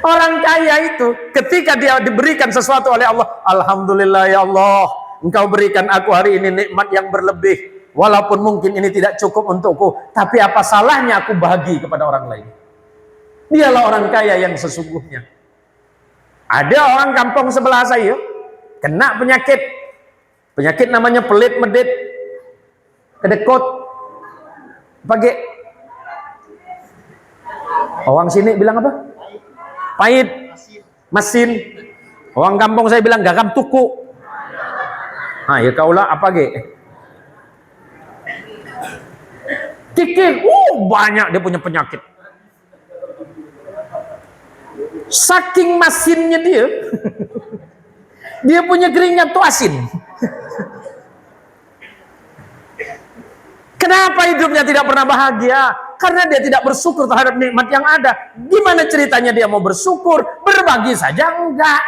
Orang kaya itu, ketika dia diberikan sesuatu oleh Allah, alhamdulillah ya Allah, Engkau berikan aku hari ini nikmat yang berlebih. Walaupun mungkin ini tidak cukup untukku, tapi apa salahnya aku bahagi kepada orang lain. Dialah orang kaya yang sesungguhnya. Ada orang kampung sebelah saya kena penyakit. Penyakit namanya pelit medit, kedekut, pagi. Orang sini bilang apa? Pahit, masin. Orang kampung saya bilang garam tuku. Nah, ya kaulah apa ge? Kikir, banyak dia punya penyakit. Saking masinnya dia, dia punya keringnya tuh asin. Kenapa hidupnya tidak pernah bahagia? Karena dia tidak bersyukur terhadap nikmat yang ada. Gimana ceritanya dia mau bersyukur? Berbagi saja enggak.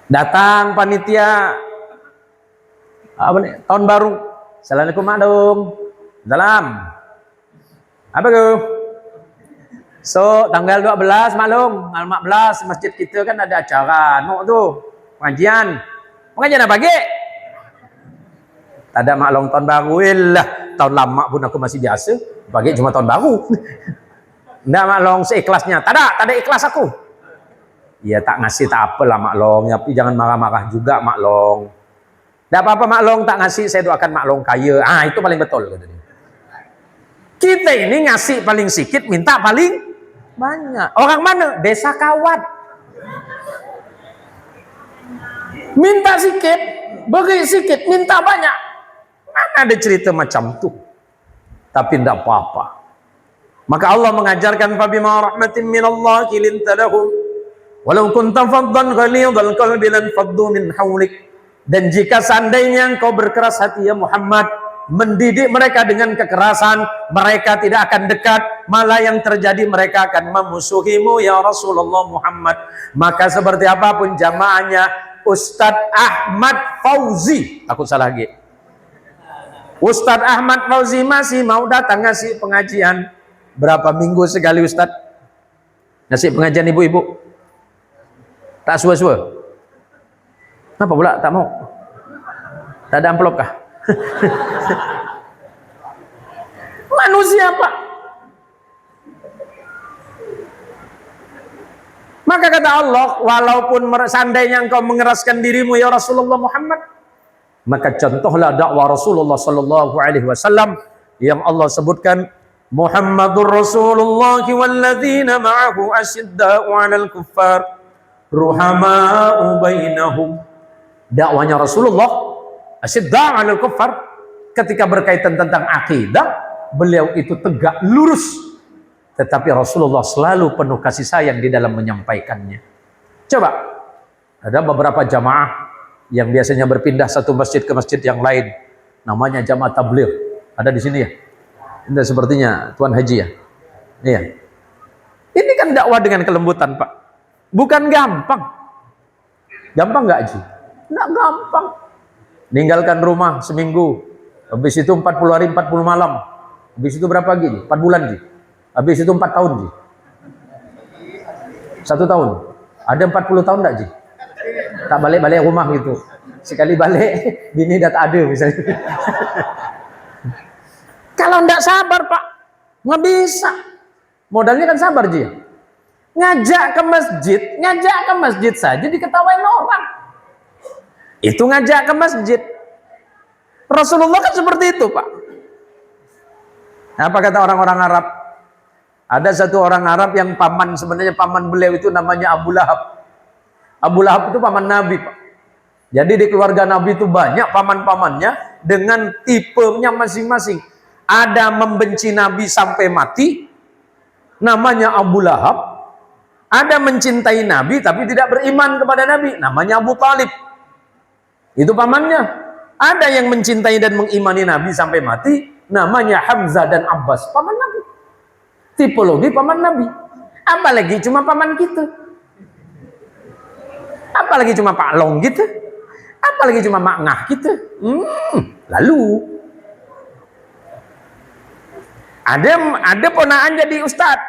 Datang panitia apa nih, tahun baru. Assalamualaikum mak dong. Salam. Apa tuh? So, tanggal 12 maklum, tanggal 14 masjid kita kan ada acara tuh, pengajian. Pengajian apa ge? Tak ada maklum tahun baru lah. Tahun lama pun aku masih biasa. Pagi cuma tahun baru. Enggak maklum seikhlasnya. Tak ada ikhlas aku. Ya tak ngasih tak apalah maklong, tapi jangan marah-marah juga maklong. Tidak apa-apa maklong tak ngasih, saya doakan maklong kaya. Itu paling betul. Kita ini ngasih paling sedikit, minta paling banyak. Orang mana? Desa Kawat. Minta sedikit, beri sedikit, minta banyak. Mana ada cerita macam tu? Tapi tidak apa-apa. Maka Allah mengajarkan fabima rahmatin minallahi linta lahum walau kunta faddan ghalidhal qalbi lan faddu min hawlik. Dan jika seandainya engkau berkeras hati ya Muhammad, mendidik mereka dengan kekerasan, mereka tidak akan dekat, malah yang terjadi mereka akan memusuhimu ya Rasulullah Muhammad. Maka seperti apapun jamaahnya Ustadz Ahmad Fauzi, takut salah lagi, Ustadz Ahmad Fauzi masih mau datang ngasih pengajian. Berapa minggu sekali Ustadz ngasih pengajian ibu-ibu? Tak sua-sua. Kenapa pula tak mau? Tak ada amplop kah? Manusia Pak. Maka kata Allah, walaupun seandainya engkau mengeraskan dirimu ya Rasulullah Muhammad, maka contohlah dakwah Rasulullah sallallahu alaihi wasallam yang Allah sebutkan Muhammadur Rasulullah walladzina ma'ahu asyidda'u 'alal kuffar ruhama'u bainahum. Dakwanya Rasulullah asyidda'u 'alal kuffar, ketika berkaitan tentang akidah, beliau itu tegak lurus, tetapi Rasulullah selalu penuh kasih sayang di dalam menyampaikannya. Coba, ada beberapa jamaah yang biasanya berpindah satu masjid ke masjid yang lain, namanya jamaah tabligh. Ada di sini ya? Ini sepertinya Tuan Haji ya? Iya. Ini kan dakwah dengan kelembutan, Pak. Bukan gampang. Gampang nggak, Ji? Nggak gampang. Ninggalkan rumah seminggu, habis itu 40 hari 40 malam, habis itu berapa lagi, Ji? 4 bulan, Ji? Habis itu 4 tahun, Ji? 1 tahun? Ada 40 tahun nggak, Ji? Tak balik-balik rumah gitu. Sekali balik, bini dah tak ada misalnya. Kalau ndak sabar, Pak, nggak bisa. Modalnya kan sabar, Ji. Ngajak ke masjid saja diketawain orang. Itu ngajak ke masjid. Rasulullah kan seperti itu, Pak. Apa kata orang-orang Arab? Ada satu orang Arab yang sebenarnya paman beliau itu namanya Abu Lahab. Abu Lahab itu paman Nabi, Pak. Jadi di keluarga Nabi itu banyak paman-pamannya dengan tipenya masing-masing. Ada membenci Nabi sampai mati, namanya Abu Lahab. Ada mencintai Nabi tapi tidak beriman kepada Nabi, namanya Abu Talib. Itu pamannya. Ada yang mencintai dan mengimani Nabi sampai mati, namanya Hamzah dan Abbas, paman Nabi. Tipologi paman Nabi. Apalagi cuma paman kita. Apalagi cuma Pak Long gitu. Apalagi cuma Mak Ngah gitu. Lalu ada ponaan jadi ustad,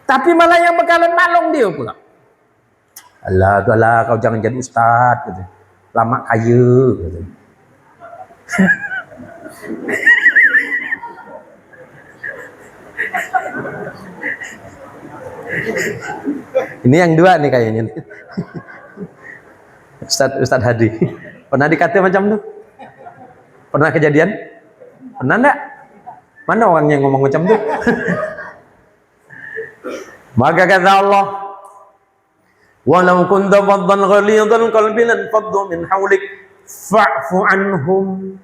tapi malah yang bakalan malong dia pula. Alah, kau jangan jadi ustad gitu. Lama kaya gitu. Ini yang dua nih kayaknya. Ustad Hadi. Pernah dikata macam tuh? Pernah kejadian? Pernah enggak? Mana orang yang ngomong macam itu? Maka kata Allah, "Walau kunta faddan ghalidhal qalbi lan faddu min hawlik fa'fu anhum."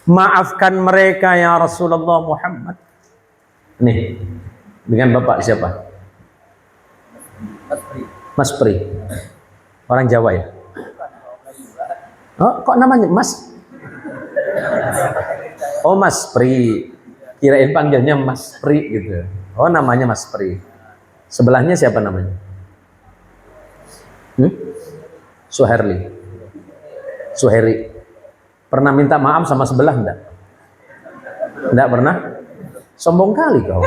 Maafkan mereka ya Rasulullah Muhammad. Nih, dengan Bapak siapa? Mas Pri. Orang Jawa ya? Oh, kok namanya Mas? Oh, Mas Pri. Kirain panggilnya Mas Pri gitu. Oh, namanya Mas Pri. Sebelahnya siapa namanya? Suherli. Suheri. Pernah minta maaf sama sebelah enggak? Enggak pernah? Sombong kali kau.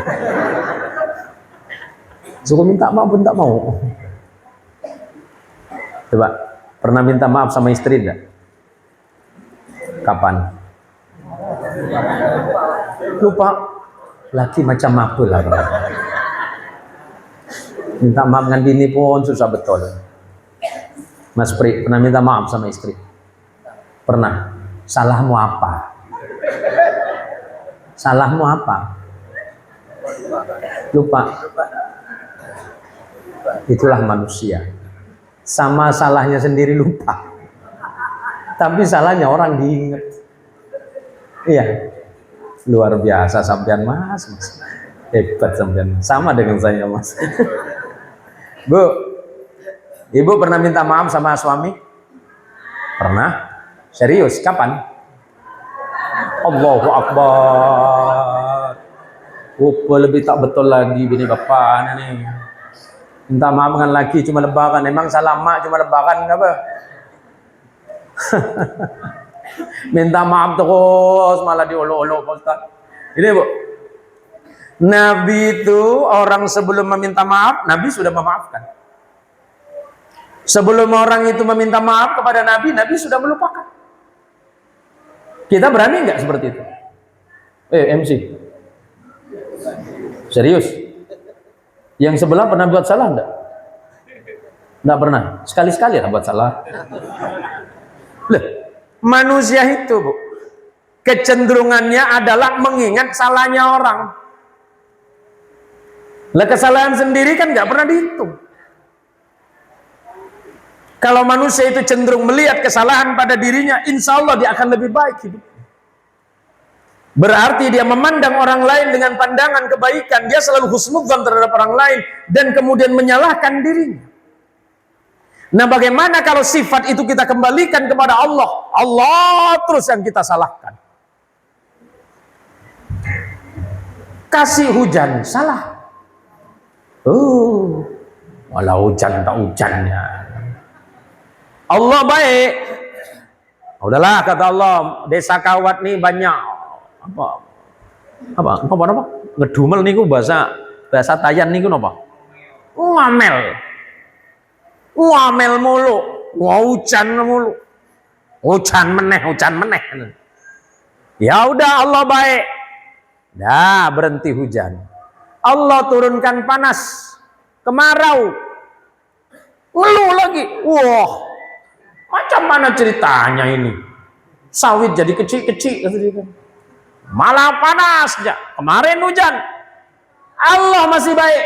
Suruh minta maaf pun tak mau. Coba, pernah minta maaf sama istri enggak? Kapan? Lupa. Laki macam apa lah. Minta maaf dengan bini pun susah betul. Mas Pri, pernah minta maaf sama istri? Pernah. Salahmu apa? Salahmu apa? Lupa. Itulah manusia. Sama salahnya sendiri lupa. Tapi salahnya orang diingat. Iya. Luar biasa sampean Mas. Hebat sampean. Sama dengan saya Mas. Bu, Ibu pernah minta maaf sama suami? Pernah? Serius? Kapan? Allahu Akbar. Rupa lebih tak betul lagi bini bapak nih. Minta maaf dengan laki cuma lebaran. Emang salah mak cuma lebaran ke apa? Minta maaf terus malah diolok-olok Pak Ustaz. Ini Bu, Nabi itu orang sebelum meminta maaf, Nabi sudah memaafkan. Sebelum orang itu meminta maaf kepada Nabi, Nabi sudah melupakan. Kita berani nggak seperti itu? MC, serius? Yang sebelah pernah buat salah enggak? Enggak pernah. Sekali-sekali lah buat salah. Loh, manusia itu Bu, kecenderungannya adalah mengingat salahnya orang. Lah kesalahan sendiri kan nggak pernah dihitung. Kalau manusia itu cenderung melihat kesalahan pada dirinya, insya Allah dia akan lebih baik hidup. Berarti dia memandang orang lain dengan pandangan kebaikan, dia selalu husnudzon terhadap orang lain dan kemudian menyalahkan dirinya. Nah, bagaimana kalau sifat itu kita kembalikan kepada Allah? Allah terus yang kita salahkan. Kasih hujan, salah. Walau hujan tak hujannya. Allah baik. Udahlah kata Allah, desa Kawat nih banyak apa ngedumel niku bahasa Tayan niku napa? Ngomel mulu, hujan mulu. Hujan meneh. Ya udah Allah baik. Dah berhenti hujan. Allah turunkan panas, kemarau. Ngeluh lagi. Wah, macam mana ceritanya ini? Sawit jadi kecil-kecil. Malah panas ya. Kemarin hujan. Allah masih baik.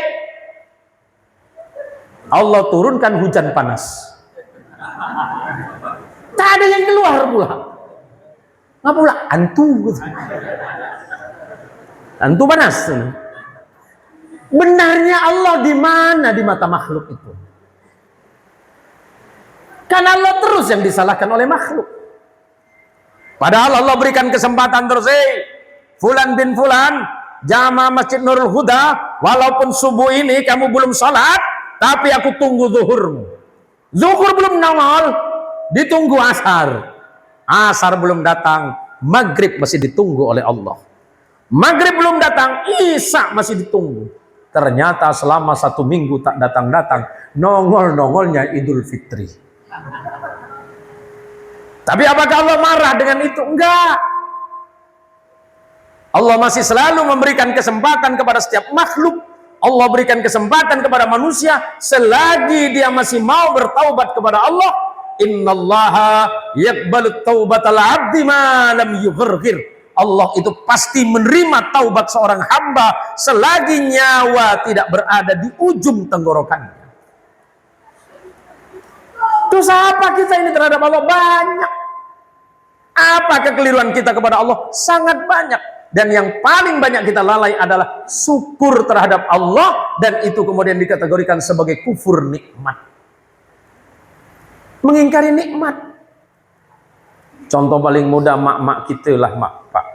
Allah turunkan hujan panas. Tak ada yang keluar pula. Nggak pula antu. Antu panas. Benarnya Allah di mana di mata makhluk itu? Karena Allah terus yang disalahkan oleh makhluk. Padahal Allah berikan kesempatan terus, Fulan bin Fulan, jamaah Masjid Nurul Huda, walaupun subuh ini kamu belum sholat, tapi aku tunggu zuhurmu. Zuhur belum nongol, ditunggu asar. Asar belum datang, maghrib masih ditunggu oleh Allah. Maghrib belum datang, isya masih ditunggu. Ternyata selama 1 minggu tak datang-datang, nongol-nongolnya Idul Fitri. Tapi apakah Allah marah dengan itu? Enggak. Allah masih selalu memberikan kesempatan kepada setiap makhluk. Allah berikan kesempatan kepada manusia selagi dia masih mau bertaubat kepada Allah. Innallaha yaqbalu taubatal 'abdi ma lam yughargir. Allah itu pasti menerima taubat seorang hamba selagi nyawa tidak berada di ujung tenggorokannya. Dosa apa kita ini terhadap Allah? Banyak. Apa kekeliruan kita kepada Allah? Sangat banyak. Dan yang paling banyak kita lalai adalah syukur terhadap Allah, dan itu kemudian dikategorikan sebagai kufur nikmat. Mengingkari nikmat. Contoh paling mudah, mak kita lah, pak.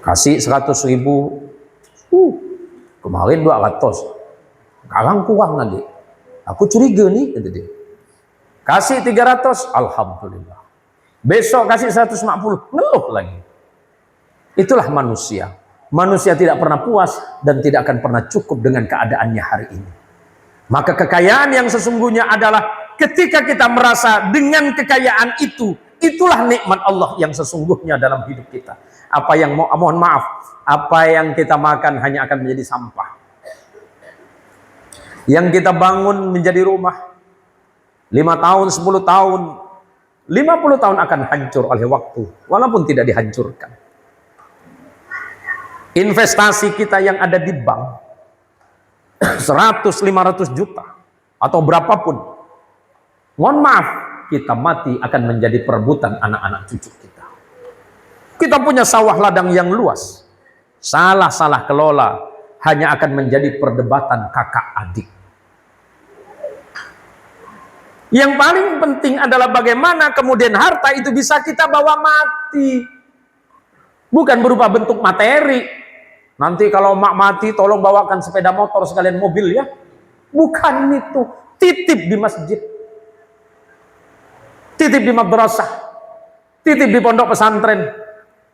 Kasih 100.000. Kemarin 200. Sekarang kurang lagi. Aku curiga nih, kata dia. Kasih 300, alhamdulillah. Besok kasih 150, ngeluh lagi. Itulah manusia. Manusia tidak pernah puas dan tidak akan pernah cukup dengan keadaannya hari ini. Maka kekayaan yang sesungguhnya adalah ketika kita merasa dengan kekayaan itu, itulah nikmat Allah yang sesungguhnya dalam hidup kita. Apa yang mohon maaf, apa yang kita makan hanya akan menjadi sampah. Yang kita bangun menjadi rumah, 5 tahun, 10 tahun, 50 tahun akan hancur oleh waktu, walaupun tidak dihancurkan. Investasi kita yang ada di bank 100-500 juta atau berapapun, mohon maaf, kita mati akan menjadi perebutan anak-anak cucu kita. Kita punya sawah ladang yang luas, salah kelola hanya akan menjadi perdebatan kakak adik. Yang paling penting adalah bagaimana kemudian harta itu bisa kita bawa mati, bukan berupa bentuk materi. Nanti kalau mak mati tolong bawakan sepeda motor sekalian mobil ya. Bukan itu. Titip di masjid, titip di madrasah, titip di pondok pesantren,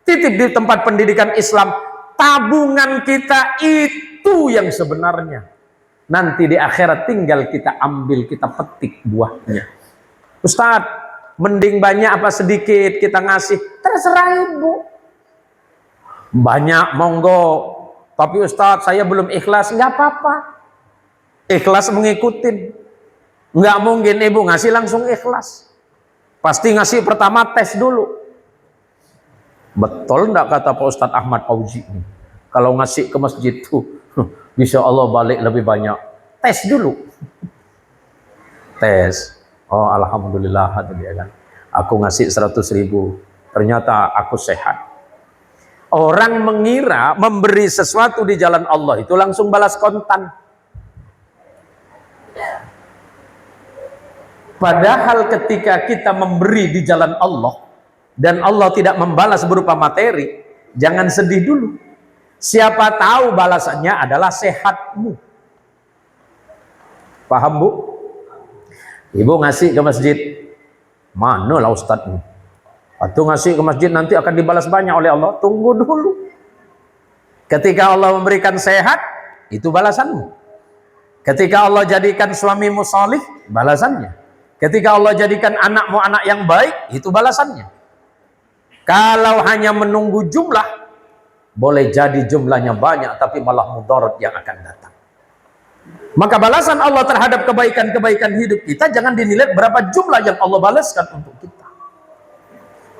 titip di tempat pendidikan Islam. Tabungan kita itu yang sebenarnya. Nanti di akhirat tinggal kita ambil, kita petik buahnya. Ustadz, mending banyak apa sedikit kita ngasih? Terserah ibu. Banyak monggo, tapi Ustadz saya belum ikhlas. Nggak apa-apa, ikhlas mengikutin. Nggak mungkin ibu ngasih langsung ikhlas, pasti ngasih pertama tes dulu. Betul enggak kata Pak Ustadz Ahmad Fauzi? Kalau ngasih ke masjid tuh, bisa Allah balik lebih banyak. Tes dulu. Tes. Oh alhamdulillah dia kan. Aku ngasih 100.000. Ternyata aku sehat. Orang mengira memberi sesuatu di jalan Allah itu langsung balas kontan. Padahal ketika kita memberi di jalan Allah dan Allah tidak membalas berupa materi, jangan sedih dulu. Siapa tahu balasannya adalah sehatmu. Paham Bu? Ibu ngasih ke masjid, mana lah ustadzmu? Atau ngasih ke masjid nanti akan dibalas banyak oleh Allah. Tunggu dulu. Ketika Allah memberikan sehat, itu balasanmu. Ketika Allah jadikan suamimu salih, balasannya. Ketika Allah jadikan anakmu anak yang baik, itu balasannya. Kalau hanya menunggu jumlah, boleh jadi jumlahnya banyak, tapi malah mudarat yang akan datang. Maka balasan Allah terhadap kebaikan-kebaikan hidup kita jangan dinilai berapa jumlah yang Allah balaskan untuk kita,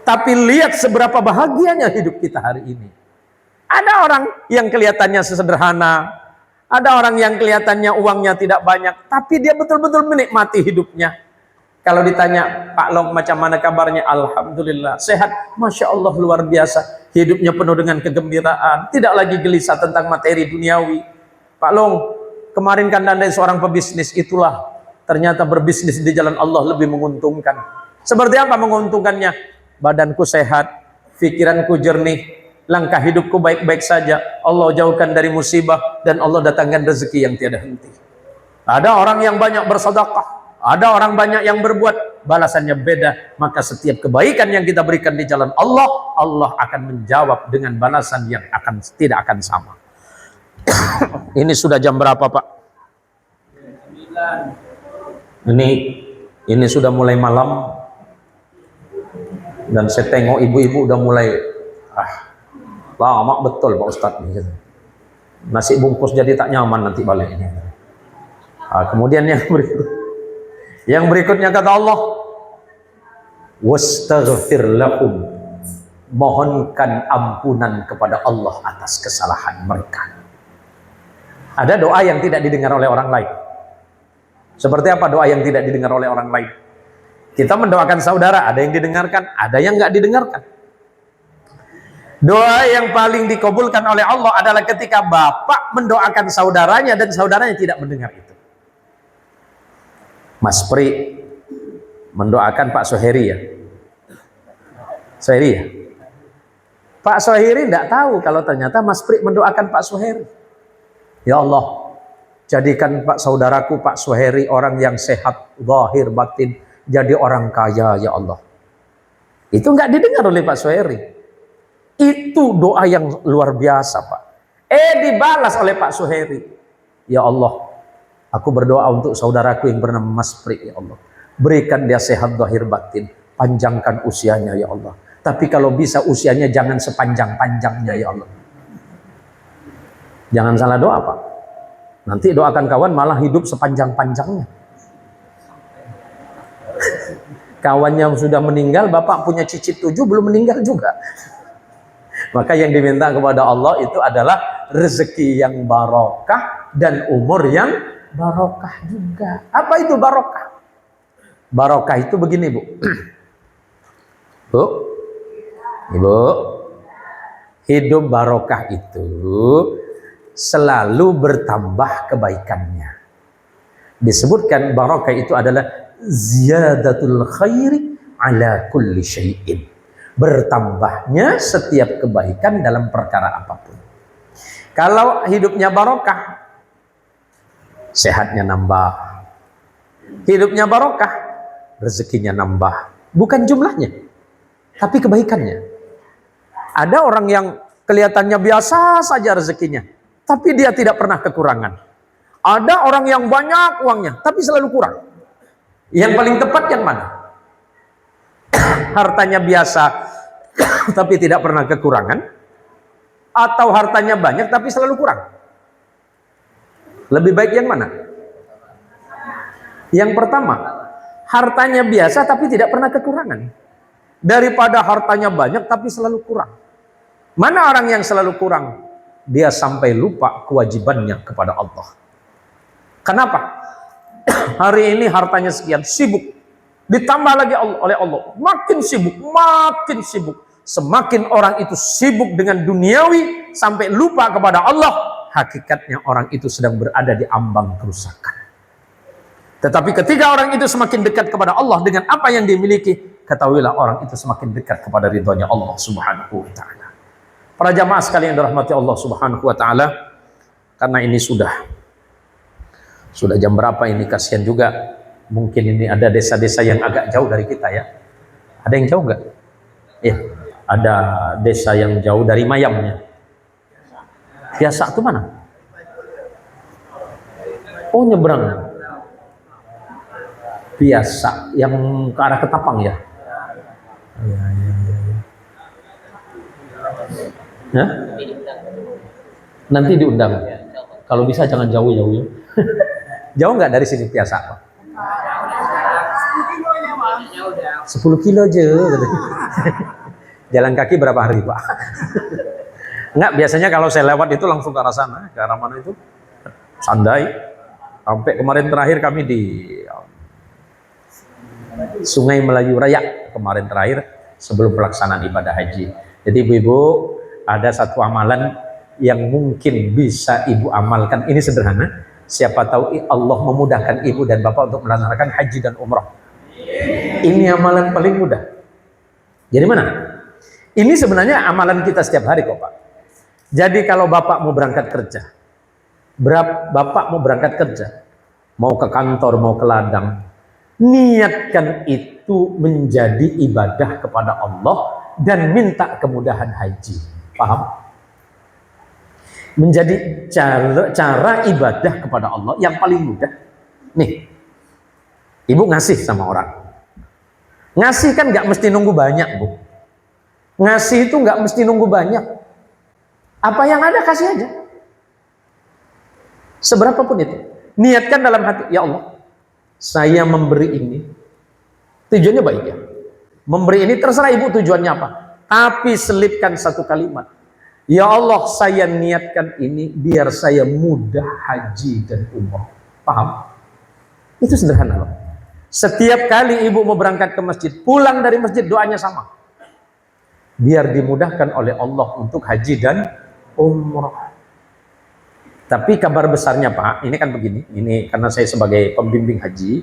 tapi lihat seberapa bahagianya hidup kita hari ini. Ada orang yang kelihatannya sesederhana, ada orang yang kelihatannya uangnya tidak banyak, tapi dia betul-betul menikmati hidupnya. Kalau ditanya, Pak Long macam mana kabarnya? Alhamdulillah, sehat. Masya Allah, luar biasa. Hidupnya penuh dengan kegembiraan. Tidak lagi gelisah tentang materi duniawi. Pak Long, kemarin kan Anda seorang pebisnis, itulah. Ternyata berbisnis di jalan Allah lebih menguntungkan. Seperti apa menguntungkannya? Badanku sehat, pikiranku jernih, langkah hidupku baik-baik saja. Allah jauhkan dari musibah, dan Allah datangkan rezeki yang tiada henti. Ada orang yang banyak bersedekah. Ada orang banyak yang berbuat, balasannya beda. Maka setiap kebaikan yang kita berikan di jalan Allah, Allah akan menjawab dengan balasan yang tidak akan sama. Ini sudah jam berapa Pak? Ini sudah mulai malam. Dan saya tengok ibu-ibu udah mulai lama betul Pak Ustadz. Nasi bungkus jadi tak nyaman nanti baliknya. Kemudian yang berikutnya kata Allah, wastaghfir lahum, mohonkan ampunan kepada Allah atas kesalahan mereka. Ada doa yang tidak didengar oleh orang lain. Seperti apa doa yang tidak didengar oleh orang lain? Kita mendoakan saudara, ada yang didengarkan, ada yang nggak didengarkan. Doa yang paling dikabulkan oleh Allah adalah ketika bapak mendoakan saudaranya dan saudaranya tidak mendengar itu. Mas Pri mendoakan Pak Soheri ya. Soheri ya. Pak Soheri tidak tahu kalau ternyata Mas Pri mendoakan Pak Soheri. Ya Allah, jadikan Pak saudaraku Pak Soheri orang yang sehat, zahir batin, jadi orang kaya ya Allah. Itu nggak didengar oleh Pak Soheri. Itu doa yang luar biasa Pak. Dibalas oleh Pak Soheri. Ya Allah, aku berdoa untuk saudaraku yang bernama Mas Pri ya Allah. Berikan dia sehat zahir batin, panjangkan usianya ya Allah. Tapi kalau bisa usianya jangan sepanjang-panjangnya ya Allah. Jangan salah doa Pak. Nanti doakan kawan malah hidup sepanjang-panjangnya. Kawannya sudah meninggal, bapak punya cicit 7 belum meninggal juga. Maka yang diminta kepada Allah itu adalah rezeki yang barokah dan umur yang barokah juga. Apa itu barokah? Barokah itu begini Bu. Bu, Ibu, hidup barokah itu selalu bertambah kebaikannya. Disebutkan barokah itu adalah ziyadatul khairi ala kulli syai'in. Bertambahnya setiap kebaikan dalam perkara apapun. Kalau hidupnya barokah, sehatnya nambah. Hidupnya barokah, rezekinya nambah. Bukan jumlahnya, tapi kebaikannya. Ada orang yang kelihatannya biasa saja rezekinya, tapi dia tidak pernah kekurangan. Ada orang yang banyak uangnya, tapi selalu kurang. Yang paling tepat yang mana? Hartanya biasa, tapi tidak pernah kekurangan, atau hartanya banyak, tapi selalu kurang? Lebih baik yang mana? Yang pertama, hartanya biasa, tapi tidak pernah kekurangan. Daripada hartanya banyak, tapi selalu kurang. Mana orang yang selalu kurang? Dia sampai lupa kewajibannya kepada Allah. Kenapa? Hari ini hartanya sekian, sibuk. Ditambah lagi oleh Allah, makin sibuk, makin sibuk. Semakin orang itu sibuk dengan duniawi sampai lupa kepada Allah, hakikatnya orang itu sedang berada di ambang kerusakan. Tetapi ketika orang itu semakin dekat kepada Allah dengan apa yang dimiliki, ketahuilah orang itu semakin dekat kepada ridhonya Allah Subhanahu wa ta'ala. Para jamaah sekalian yang dirahmati Allah Subhanahu wa ta'ala, karena ini sudah jam berapa ini, kasihan juga. Mungkin ini ada desa-desa yang agak jauh dari kita ya. Ada yang jauh nggak? Ya, ada desa yang jauh dari Mayamnya. Biasa itu mana? Oh, nyebrang. Biasa yang ke arah Ketapang ya. Hah? Nanti diundang. Kalau bisa jangan jauh-jauh ya. Jauh nggak dari sini biasa? 10 kilo aja. Jalan kaki berapa hari Pak? Enggak, biasanya kalau saya lewat itu langsung ke arah sana. Ke arah mana itu? Sandai. Sampai kemarin terakhir kami di Sungai Melayu Raya. Kemarin terakhir sebelum pelaksanaan ibadah haji. Jadi ibu-ibu, ada satu amalan yang mungkin bisa ibu amalkan. Ini sederhana. Siapa tahu Allah memudahkan ibu dan bapak untuk melaksanakan haji dan umrah. Ini amalan paling mudah. Jadi mana? Ini sebenarnya amalan kita setiap hari kok Pak. Jadi kalau bapak mau berangkat kerja, bapak mau berangkat kerja, mau ke kantor, mau ke ladang, niatkan itu menjadi ibadah kepada Allah dan minta kemudahan haji. Paham? Menjadi cara ibadah kepada Allah yang paling mudah. Nih, ibu ngasih sama orang. Ngasih kan nggak mesti nunggu banyak, Bu. Ngasih itu nggak mesti nunggu banyak. Apa yang ada kasih aja. Seberapapun itu. Niatkan dalam hati, ya Allah, saya memberi ini. Tujuannya baik ya. Memberi ini terserah ibu tujuannya apa. Tapi selipkan satu kalimat. Ya Allah, saya niatkan ini biar saya mudah haji dan umrah. Paham? Itu sederhana loh. Setiap kali ibu mau berangkat ke masjid, pulang dari masjid doanya sama. Biar dimudahkan oleh Allah untuk haji dan umrah. Tapi kabar besarnya Pak, ini kan begini. Ini karena saya sebagai pembimbing haji,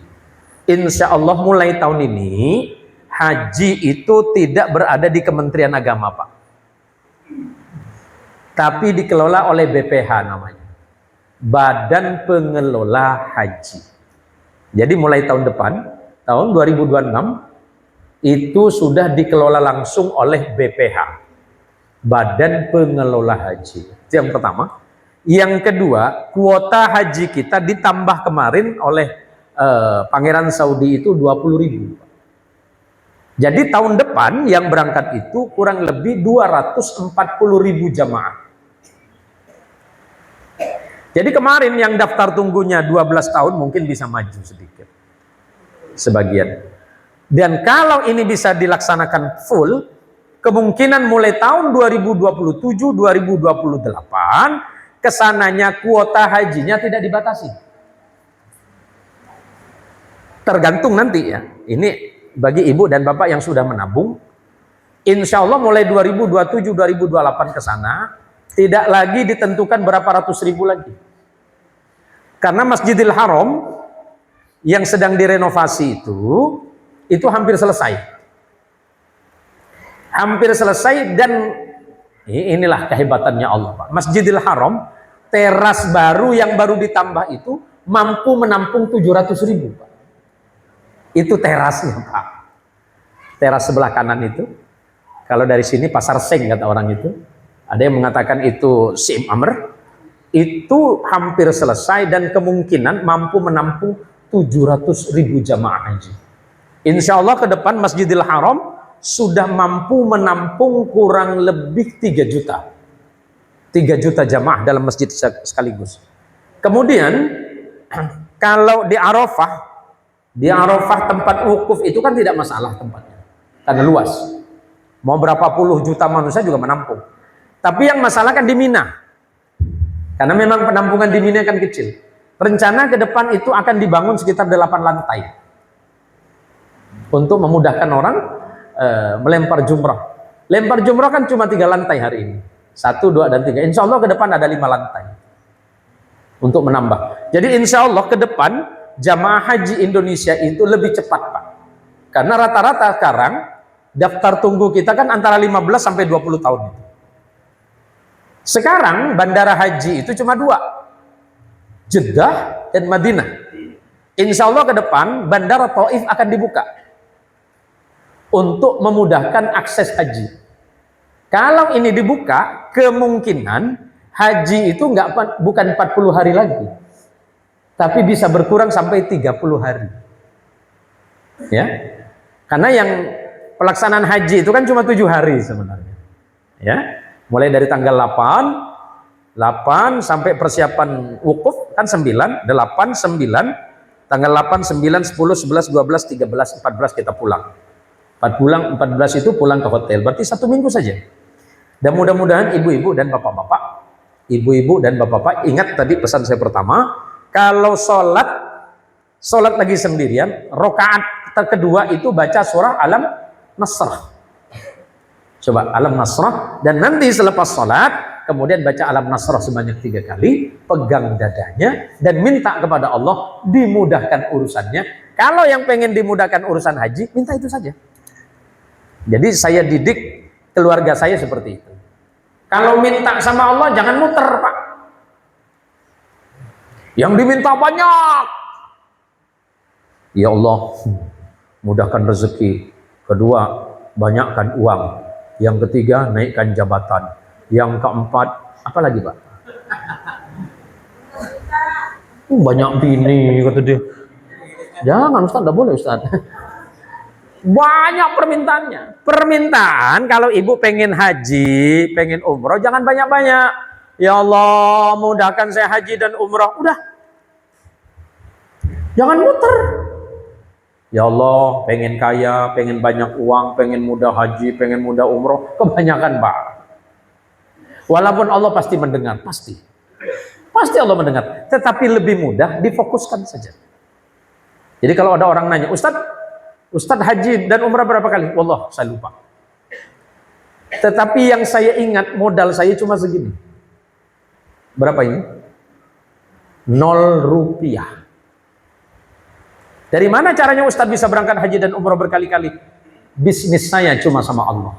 insya Allah mulai tahun ini haji itu tidak berada di Kementerian Agama Pak. Tapi dikelola oleh BPH namanya, Badan Pengelola Haji. Jadi mulai tahun depan, tahun 2026, itu sudah dikelola langsung oleh BPH, Badan Pengelola Haji. Itu yang pertama. Yang kedua, kuota haji kita ditambah kemarin oleh Pangeran Saudi itu 20.000. Jadi tahun depan yang berangkat itu kurang lebih 240.000 jamaah. Jadi kemarin yang daftar tunggunya 12 tahun mungkin bisa maju sedikit. Sebagian. Dan kalau ini bisa dilaksanakan full, kemungkinan mulai tahun 2027-2028, kesananya kuota hajinya tidak dibatasi. Tergantung nanti ya. Ini bagi ibu dan bapak yang sudah menabung, insya Allah mulai 2027-2028 ke sana, tidak lagi ditentukan berapa ratus ribu lagi. Karena Masjidil Haram yang sedang direnovasi itu hampir selesai. Hampir selesai dan inilah kehebatannya Allah Pak. Masjidil Haram, teras baru yang baru ditambah itu mampu menampung 700.000 Pak. Itu terasnya Pak. Teras sebelah kanan itu. Kalau dari sini Pasar Seng kata orang itu. Ada yang mengatakan itu Si'im Amr. Itu hampir selesai dan kemungkinan mampu menampung 700.000 jamaah haji. Insya Allah ke depan Masjidil Haram sudah mampu menampung kurang lebih 3 juta. 3 juta jamaah dalam masjid sekaligus. Kemudian kalau di Arafah tempat wukuf itu kan tidak masalah tempatnya. Karena luas. Mau berapa puluh juta manusia juga menampung. Tapi yang masalah kan di Mina. Karena memang penampungan di Mina kan kecil. Rencana ke depan itu akan dibangun sekitar 8 lantai. Untuk memudahkan orang melempar jumrah. Lempar jumrah kan cuma 3 lantai hari ini. 1, 2, dan 3. Insya Allah ke depan ada 5 lantai. Untuk menambah. Jadi insya Allah ke depan jamaah haji Indonesia itu lebih cepat, Pak. Karena rata-rata sekarang daftar tunggu kita kan antara 15 sampai 20 tahun itu. Sekarang bandara haji itu cuma 2, Jeddah dan Madinah. Insya Allah ke depan bandara Taif akan dibuka untuk memudahkan akses haji. Kalau ini dibuka, kemungkinan haji itu bukan 40 hari lagi, tapi bisa berkurang sampai 30 hari. Ya, karena yang pelaksanaan haji itu kan cuma 7 hari sebenarnya. Ya. Mulai dari tanggal 8 sampai persiapan wukuf kan 9, 8, 9, tanggal 8, 9, 10, 11, 12, 13, 14 kita pulang. 14 itu pulang ke hotel, berarti 1 minggu saja. Dan mudah-mudahan ibu-ibu dan bapak-bapak ingat tadi pesan saya pertama, kalau sholat lagi sendirian, rokaat kedua itu baca surah Alam Nasrah. Coba Alam Nasrah, dan nanti selepas sholat kemudian baca Alam Nasrah sebanyak 3 kali, pegang dadanya dan minta kepada Allah dimudahkan urusannya. Kalau yang pengen dimudahkan urusan haji, minta itu saja. Jadi saya didik keluarga saya seperti itu. Kalau minta sama Allah jangan muter, Pak. Yang diminta banyak. Ya Allah, mudahkan rezeki. Kedua, banyakkan uang. Yang ketiga, naikkan jabatan. Yang keempat, apa lagi, Pak? Banyak bini, kata dia. Jangan, Ustaz, enggak boleh, Ustaz. Banyak permintaannya. Permintaan kalau ibu pengen haji, pengen umroh, jangan banyak-banyak. Ya Allah, mudahkan saya haji dan umroh. Udah. Jangan muter. Ya Allah, pengen kaya, pengen banyak uang, pengen mudah haji, pengen mudah umroh. Kebanyakan, Pak. Walaupun Allah pasti mendengar, pasti. Pasti Allah mendengar. Tetapi lebih mudah difokuskan saja. Jadi kalau ada orang nanya, Ustadz haji dan umrah berapa kali? Wallah, saya lupa. Tetapi yang saya ingat, modal saya cuma segini. Berapa ini? 0 rupiah. Dari mana caranya Ustadz bisa berangkat haji dan umrah berkali-kali? Bisnis saya cuma sama Allah.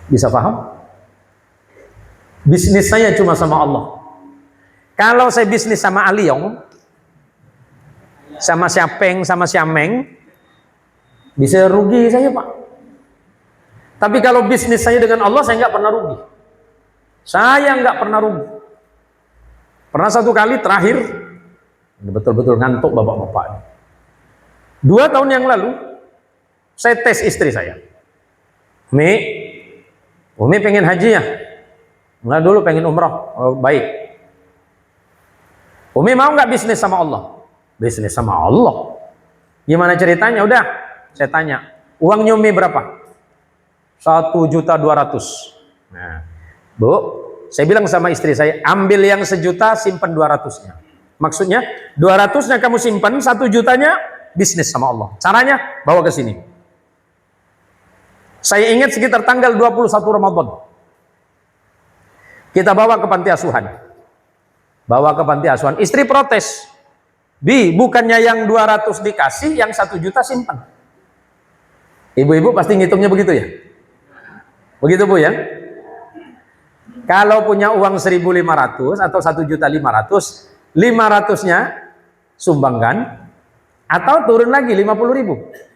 Bisa paham? Bisnis saya cuma sama Allah. Kalau saya bisnis sama Aliong, sama Siapeng, sama Siameng, bisa rugi saya, Pak. Tapi kalau bisnis saya dengan Allah, saya nggak pernah rugi. Saya nggak pernah rugi. Pernah satu kali terakhir, betul-betul ngantuk bapak-bapak. 2 tahun yang lalu, saya tes istri saya. Umi pengen haji ya? Enggak, dulu pengen umrah. Oh, baik. Umi mau nggak bisnis sama Allah? Bisnis sama Allah. Gimana ceritanya? Udah, saya tanya. Uangnya Umi berapa? 1.200.000. Nah, Bu, saya bilang sama istri saya, ambil yang 1 juta, simpan 200-nya. Maksudnya, 200-nya kamu simpan, 1 jutanya bisnis sama Allah. Caranya, bawa ke sini. Saya ingat sekitar tanggal 21 Ramadan. Kita bawa ke panti asuhan. Bawa ke panti asuhan. Istri protes. Bi, bukannya yang 200 dikasih, yang 1 juta simpan. Ibu-ibu pasti ngitungnya begitu ya? Begitu, Bu, ya? Kalau punya uang 1.500 atau 1.500.000, 500-nya sumbangkan atau turun lagi 50.000.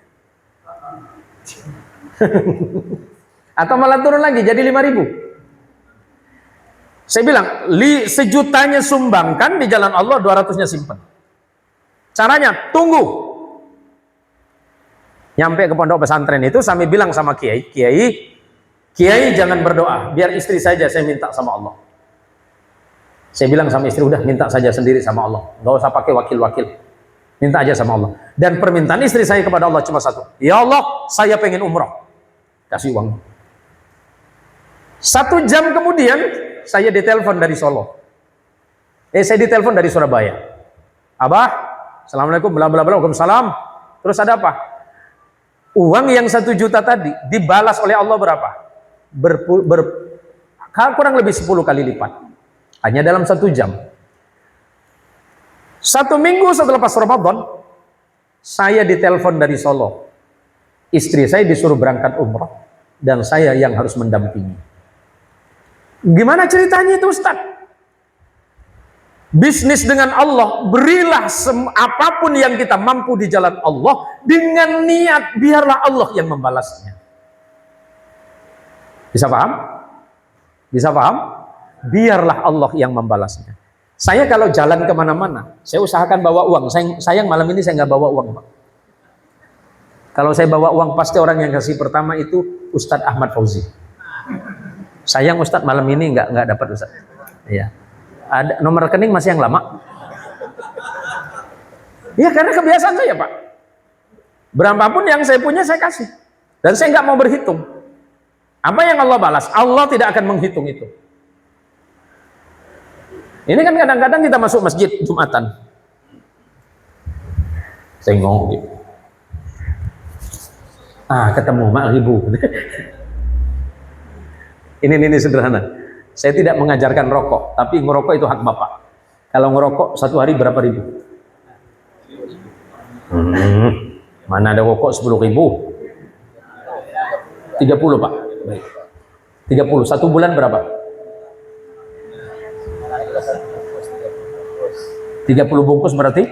Atau malah turun lagi jadi 5.000. Saya bilang, 1 jutanya sumbangkan di jalan Allah, 200-nya simpan. Caranya, tunggu. Nyampe ke pondok pesantren itu, sambil bilang sama Kiai jangan berdoa, biar istri saja saya minta sama Allah. Saya bilang sama istri, udah minta saja sendiri sama Allah, nggak usah pakai wakil-wakil, minta aja sama Allah. Dan permintaan istri saya kepada Allah cuma satu, ya Allah, saya pengen umrah, kasih uang. 1 jam kemudian saya ditelepon dari Solo. Saya ditelepon dari Surabaya. Abah, assalamualaikum, bla bla bla, waalaikumsalam. Terus ada apa? Uang yang 1 juta tadi dibalas oleh Allah berapa? Kurang lebih 10 kali lipat. Hanya dalam 1 jam. 1 minggu setelah pas Ramadan, saya ditelepon dari Solo. Istri saya disuruh berangkat umrah dan saya yang harus mendampingi. Gimana ceritanya itu, Ustaz? Bisnis dengan Allah, berilah apapun yang kita mampu di jalan Allah dengan niat biarlah Allah yang membalasnya. Bisa paham? Bisa paham? Biarlah Allah yang membalasnya. Saya kalau jalan kemana-mana, saya usahakan bawa uang. Sayang malam ini saya nggak bawa uang, Pak. Kalau saya bawa uang, pasti orang yang kasih pertama itu Ustadz Ahmad Fauzi. Sayang Ustadz malam ini nggak dapat Ustadz. Iya. Ada nomor rekening masih yang lama. Ya karena kebiasaan saya, Pak. Berapapun yang saya punya saya kasih. Dan saya nggak mau berhitung. Apa yang Allah balas, Allah tidak akan menghitung itu. Ini kan kadang-kadang kita masuk masjid Jumatan. Tengok gitu. Ketemu mak ribu. Ini sederhana. Saya tidak mengajarkan rokok, tapi ngerokok itu hak bapak. Kalau ngerokok 1 hari berapa ribu? Mana ada rokok 10.000? 30 Pak. Baik. 30. 1 bulan berapa? 30 bungkus berarti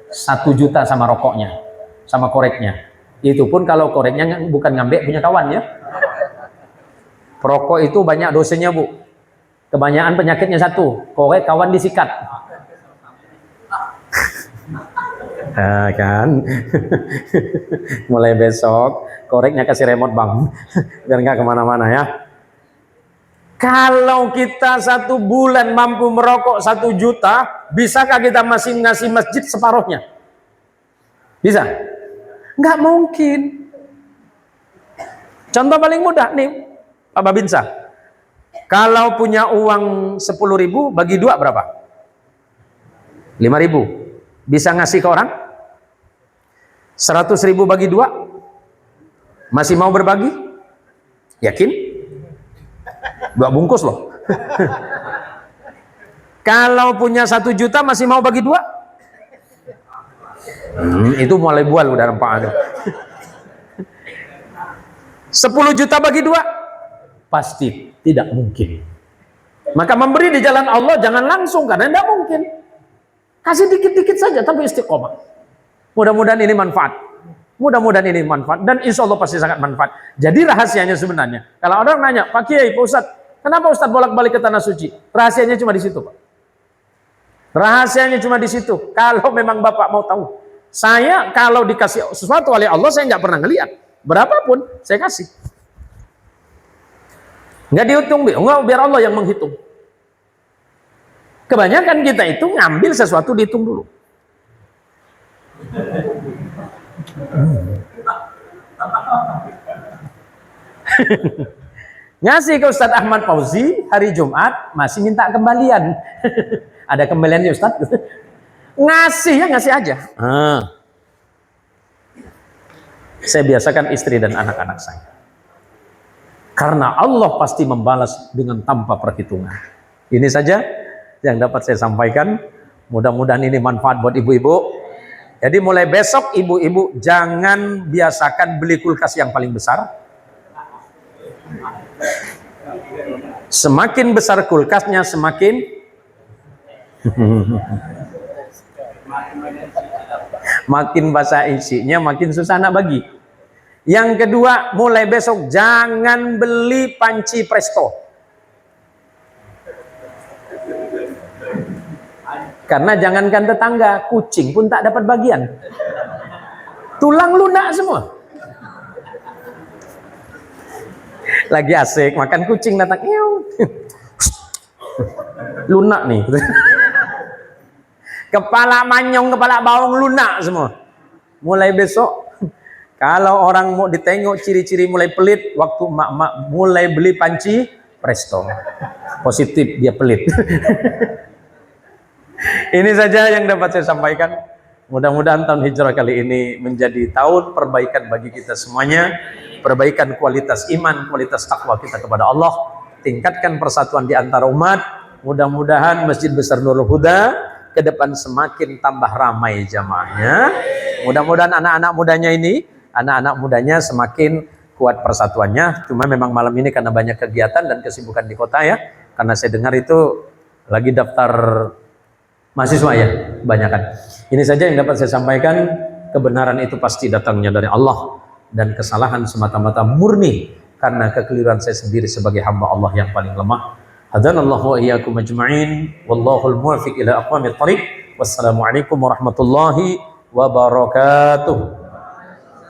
1 juta sama rokoknya, sama koreknya. Itu pun kalau koreknya bukan ngambek punya kawan ya. Perokok itu banyak dosanya, Bu. Kebanyakan penyakitnya 1, korek kawan disikat. Kan? Mulai besok koreknya kasih remote bang, biar nggak kemana-mana ya. Kalau kita 1 bulan mampu merokok 1 juta, bisakah kita masih ngasih masjid separuhnya? Bisa? Nggak mungkin. Contoh paling mudah nih, Pak Babinsa. Kalau punya uang 10.000 bagi 2 berapa? 5.000. Bisa ngasih ke orang? 100.000 bagi 2? Masih mau berbagi? Yakin? 2 bungkus loh. Kalau punya 1 juta masih mau bagi 2? Itu mulai bual udah nampak. 10 juta bagi 2? Pasti tidak mungkin. Maka memberi di jalan Allah jangan langsung, karena tidak mungkin. Kasih dikit-dikit saja tapi istiqomah. Mudah-mudahan ini manfaat. Mudah-mudahan ini manfaat dan insya Allah pasti sangat manfaat. Jadi rahasianya sebenarnya, kalau orang nanya, Pak Kiai, Pak Ustadz, kenapa Ustadz bolak-balik ke tanah suci? Rahasianya cuma di situ, Pak. Rahasianya cuma di situ. Kalau memang Bapak mau tahu, saya kalau dikasih sesuatu oleh Allah, saya nggak pernah ngelihat. Berapapun saya kasih. Nggak dihitung, biar Allah yang menghitung. Kebanyakan kita itu ngambil sesuatu dihitung dulu. Ngasih ke Ustadz Ahmad Fauzi hari Jumat masih minta kembalian. Ada kembaliannya Ustadz? Ngasih ya ngasih aja. Saya biasakan istri dan anak-anak saya. Karena Allah pasti membalas dengan tanpa perhitungan. Ini saja yang dapat saya sampaikan. Mudah-mudahan ini manfaat buat ibu-ibu. Jadi mulai besok ibu-ibu jangan biasakan beli kulkas yang paling besar. Semakin besar kulkasnya semakin makin basah isinya, makin susah nak bagi. Yang kedua, mulai besok jangan beli panci presto. Karena jangankan tetangga, kucing pun tak dapat bagian. Tulang lunak semua. Lagi asik makan, kucing datang, lunak nih. Kepala manyong, kepala bawang lunak semua. Mulai besok, kalau orang mau ditengok ciri-ciri mulai pelit, waktu mak-mak mulai beli panci, presto. Positif, dia pelit. Ini saja yang dapat saya sampaikan. Mudah-mudahan tahun hijrah kali ini menjadi tahun perbaikan bagi kita semuanya. Perbaikan kualitas iman, kualitas takwa kita kepada Allah. Tingkatkan persatuan di antara umat. Mudah-mudahan Masjid Besar Nurul Huda ke depan semakin tambah ramai jamaahnya. Mudah-mudahan anak-anak mudanya semakin kuat persatuannya. Cuma memang malam ini karena banyak kegiatan dan kesibukan di kota ya. Karena saya dengar itu lagi daftar mahasiswa ya, kebanyakan. Ini saja yang dapat saya sampaikan. Kebenaran itu pasti datangnya dari Allah, dan kesalahan semata-mata murni karena kekeliruan saya sendiri sebagai hamba Allah yang paling lemah. Hadanallahu wa iyyakum ajma'in. Wallahul muwaffiq ila aqwamit thariq. Wassalamualaikum warahmatullahi wabarakatuh.